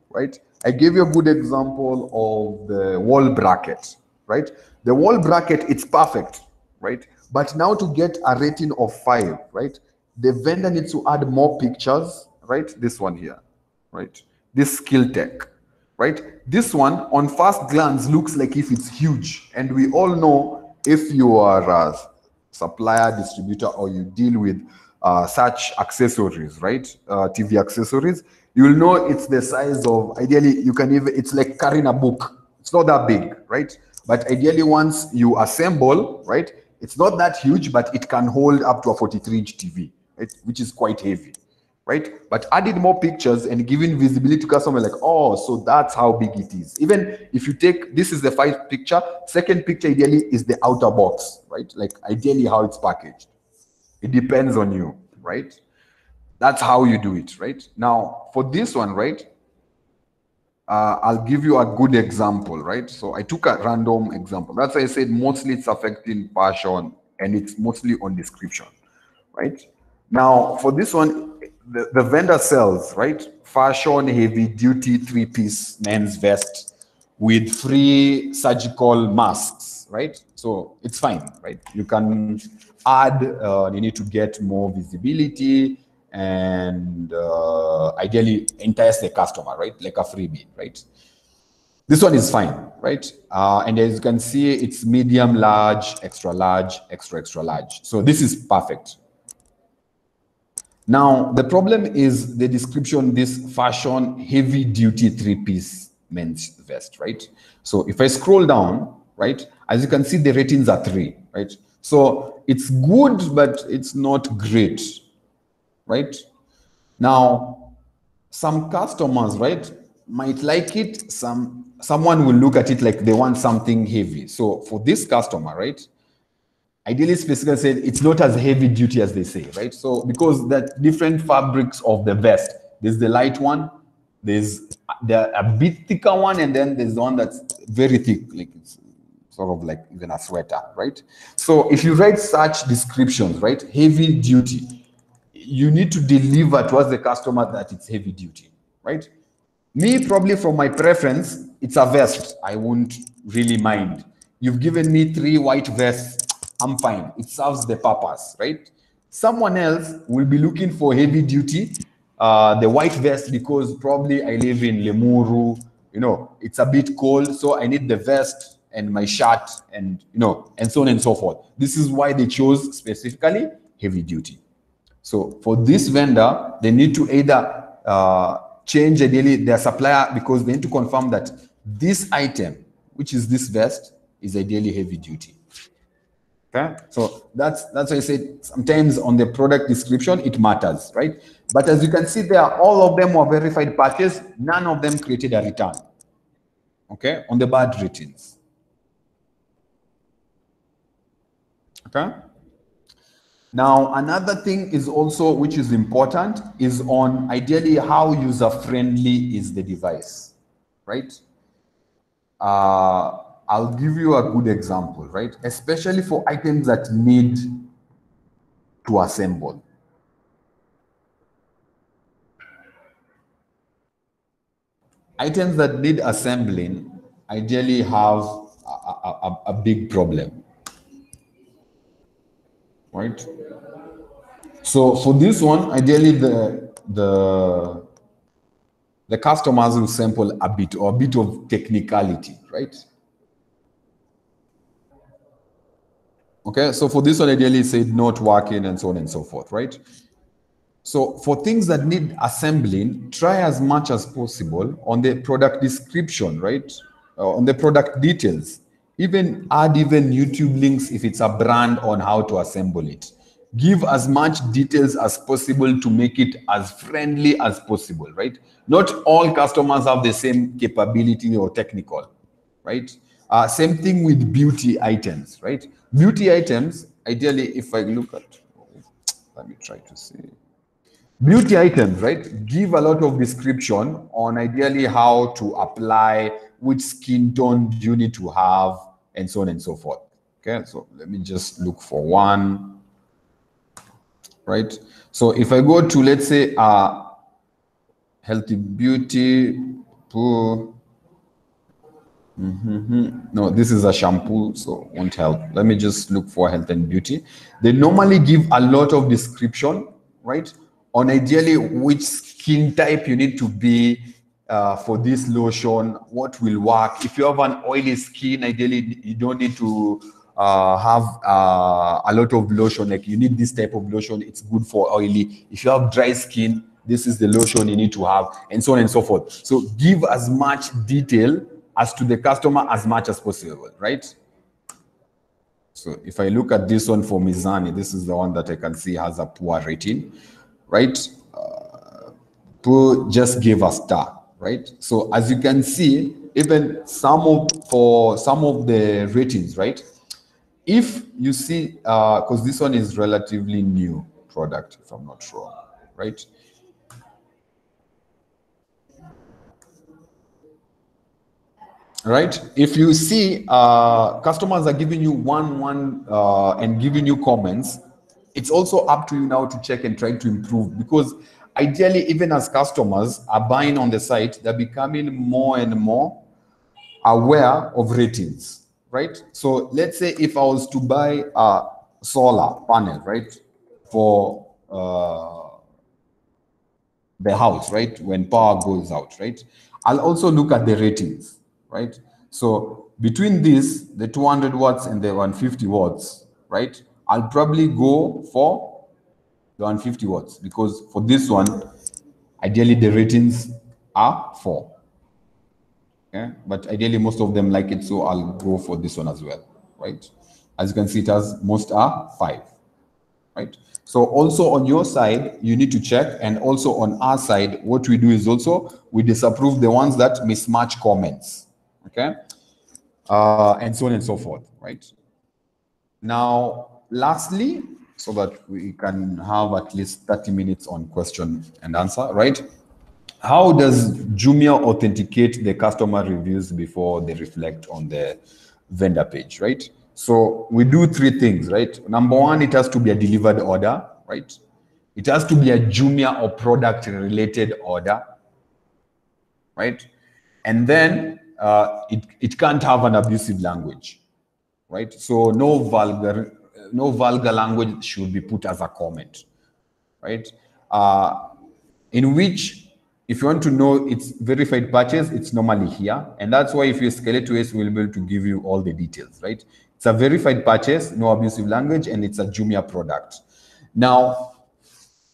right? I gave you a good example of the wall bracket, right? The wall bracket, it's perfect, right? But now to get a rating of 5, right? The vendor needs to add more pictures, right? This one here, right? This skill tech, right? This one on first glance looks like if it's huge. And we all know if you are a supplier, distributor, or you deal with such accessories, right? TV accessories, you'll know it's the size of, ideally, you can even, it's like carrying a book. It's not that big, right? But ideally, once you assemble, right, it's not that huge, but it can hold up to a 43-inch TV, right? Which is quite heavy, right? But adding more pictures and giving visibility to customer, like, oh, so that's how big it is. Even if you take, this is the first picture, second picture ideally is the outer box, right? Like ideally how it's packaged. It depends on you, right? That's how you do it, right? Now, for this one, right, I'll give you a good example, right? So I took a random example. That's why I said mostly it's affecting fashion and it's mostly on description, right? Now, for this one, the vendor sells, right? Fashion, heavy duty, 3-piece men's vest with free surgical masks, right? So it's fine, right? You can add, you need to get more visibility and ideally entice the customer, right? Like a freebie, right? This one is fine, right? And as you can see, it's medium, large, extra large, extra large. So this is perfect. Now, the problem is the description, this fashion, heavy duty 3-piece men's vest, right? So if I scroll down, right, as you can see, the ratings are 3, right? So it's good, but it's not great, right? Now, some customers, right, might like it. Someone will look at it like they want something heavy. So for this customer, right, ideally specifically said it's not as heavy duty as they say, right? So because the different fabrics of the vest, there's the light one, there's a bit thicker one, and then there's the one that's very thick, like it's sort of like even a sweater, right? So if you write such descriptions, right, heavy duty, you need to deliver towards the customer that it's heavy duty, right? Me, probably from my preference, it's a vest. I won't really mind. You've given me 3 white vests. I'm fine. It serves the purpose, right? Someone else will be looking for heavy duty, the white vest, because probably I live in Lemuru, you know, it's a bit cold, so I need the vest and my shirt and, you know, and so on and so forth. This is why they chose specifically heavy duty. So for this vendor, they need to either change ideally their supplier, because they need to confirm that this item, which is this vest, is ideally heavy duty. Okay, so that's why I said sometimes on the product description it matters, right? But as you can see there, all of them were verified purchase. None of them created a return. Okay, on the bad ratings. Okay. Now another thing is also, which is important, is on ideally how user friendly is the device, right? I'll give you a good example, right? Especially for items that need to assemble. Items that need assembling ideally have a big problem, right? So for this one, ideally the customers will sample a bit of technicality, right? Okay, so for this one, ideally it said not working and so on and so forth, right? So for things that need assembling, try as much as possible on the product description, right? On the product details. Even add even YouTube links if it's a brand on how to assemble it. Give as much details as possible to make it as friendly as possible, right? Not all customers have the same capability or technical, right? Same thing with beauty items, right? Beauty items, ideally, if I look at, let me try to see. Beauty items, right? Give a lot of description on ideally how to apply, which skin tone you need to have, and so on and so forth. Okay, so let me just look for one, right? So if I go to, let's say, healthy beauty, no, this is a shampoo, so won't help. Let me just look for health and beauty. They normally give a lot of description, right? On ideally which skin type you need to be for this lotion, what will work. If you have an oily skin, ideally you don't need to have a lot of lotion. Like you need this type of lotion, it's good for oily. If you have dry skin, this is the lotion you need to have, and so on and so forth. So give as much detail as to the customer as much as possible, right? So if I look at this one for Mizani, this is the one that I can see has a poor rating, right? Poor just gave a star, right? So as you can see, even for some of the ratings, right? If you see, because this one is relatively new product, if I'm not wrong, right? Right? If you see customers are giving you one and giving you comments, it's also up to you now to check and try to improve, because ideally, even as customers are buying on the site, they're becoming more and more aware of ratings, right? So let's say if I was to buy a solar panel, right, for the house, right, when power goes out, right, I'll also look at the ratings, right? So between this, the 200 watts and the 150 watts, right, I'll probably go for the 150 watts, because for this one, ideally the ratings are 4. Okay, but ideally most of them like it, so I'll go for this one as well, right? As you can see, it has most are 5, right? So also on your side, you need to check, and also on our side, what we do is also we disapprove the ones that mismatch comments, okay? And so on and so forth, right? Now, lastly, so that we can have at least 30 minutes on question and answer, right? How does Jumia authenticate the customer reviews before they reflect on the vendor page, right? So we do 3 things, right? Number 1, it has to be a delivered order, right? It has to be a Jumia or product related order, right? And then it can't have an abusive language, right? So no vulgar no vulgar language should be put as a comment, right? In which, if you want to know its verified purchase, it's normally here. And that's why if you escalate to us, we'll be able to give you all the details, right? It's a verified purchase, no abusive language, and it's a Jumia product. Now,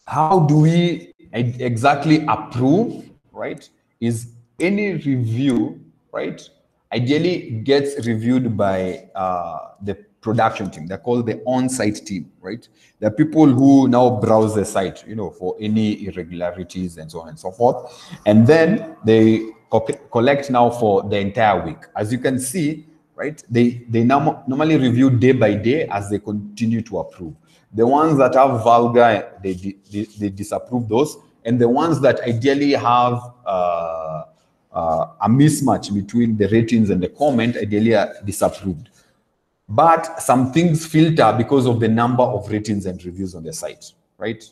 how do we exactly approve, right? Is any review, right, ideally gets reviewed by the production team. They're called the on-site team, right? They're people who now browse the site, you know, for any irregularities and so on and so forth. And then they collect now for the entire week. As you can see, right, they normally review day by day as they continue to approve. The ones that have vulgar, they disapprove those. And the ones that ideally have a mismatch between the ratings and the comment, ideally are disapproved. But some things filter because of the number of ratings and reviews on the site, right?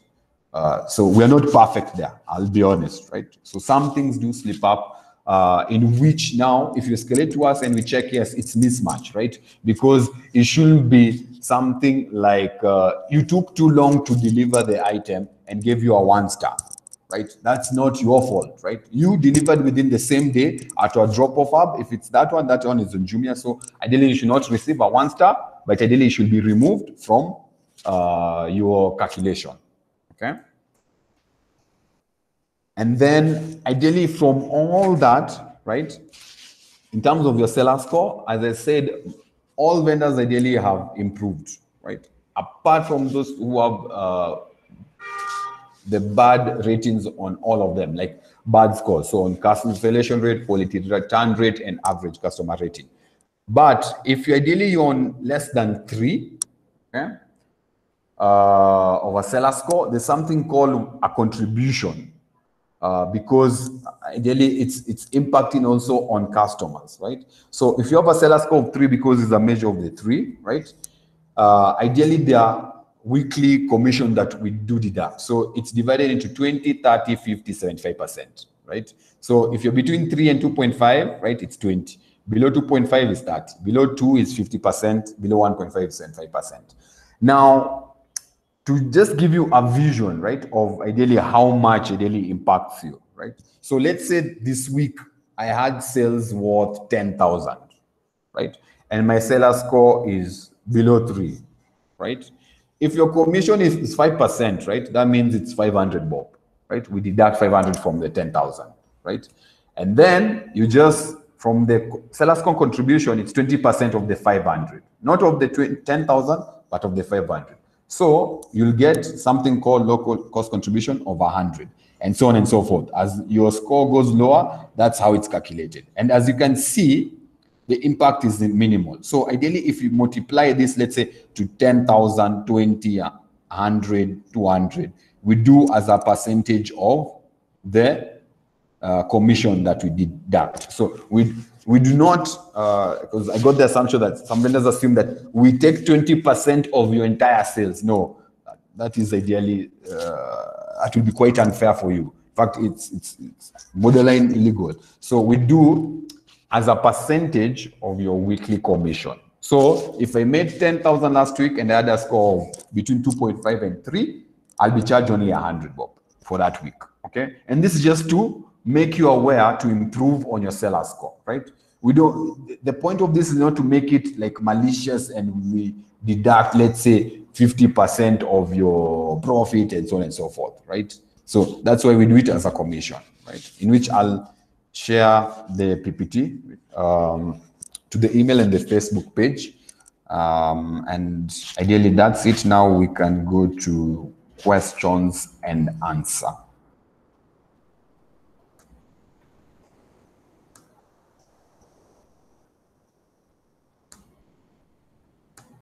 So we're not perfect there, I'll be honest, right? So some things do slip up, in which now, if you escalate to us and we check, yes, it's mismatch, right? Because it shouldn't be something like you took too long to deliver the item and gave you a 1-star, right? That's not your fault, right? You delivered within the same day at a drop-off hub. If it's that one is on Jumia. So ideally, you should not receive a 1-star, but ideally, it should be removed from your calculation, okay? And then ideally from all that, right, in terms of your seller score, as I said, all vendors ideally have improved, right? Apart from those who have the bad ratings on all of them, like bad scores. So on cancellation rate, quality return rate, and average customer rating. But if you're ideally on less than 3, okay, of a seller score, there's something called a contribution. Because ideally it's impacting also on customers, right? So if you have a seller score of 3 because it's a measure of the 3, right? Ideally there are weekly commission that we do deduct. So it's divided into 20, 30, 50, 75%, right? So if you're between 3 and 2.5, right, it's 20. Below 2.5 is 30. Below 2 is 50%. Below 1.5 is 75%. Now, to just give you a vision, right, of ideally how much ideally impacts you, right? So let's say this week I had sales worth 10,000, right? And my seller score is below 3, right? If your commission is 5%, right, that means it's 500 bob, right? We deduct 500 from the 10,000, right? And then you just, from the seller score contribution, it's 20% of the 500, not of the 10,000, but of the 500. So you'll get something called local cost contribution of 100, and so on and so forth. As your score goes lower, that's how it's calculated. And as you can see, the impact is minimal. So ideally, if you multiply this, let's say, to 10,000, 20, 100, 200, we do as a percentage of the commission that we deduct. So we do not, because I got the assumption that some vendors assume that we take 20% of your entire sales. No, that is ideally, that will be quite unfair for you. In fact, it's borderline illegal. So we do as a percentage of your weekly commission. So if I made 10,000 last week and I had a score of between 2.5 and 3, I'll be charged only 100 bob for that week, okay? And this is just to make you aware to improve on your seller score, right? We don't, the point of this is not to make it like malicious and we deduct, let's say, 50% of your profit and so on and so forth, right? So that's why we do it as a commission, right? In which I'll share the PPT to the email and the Facebook page. And ideally that's it. Now we can go to questions and answer.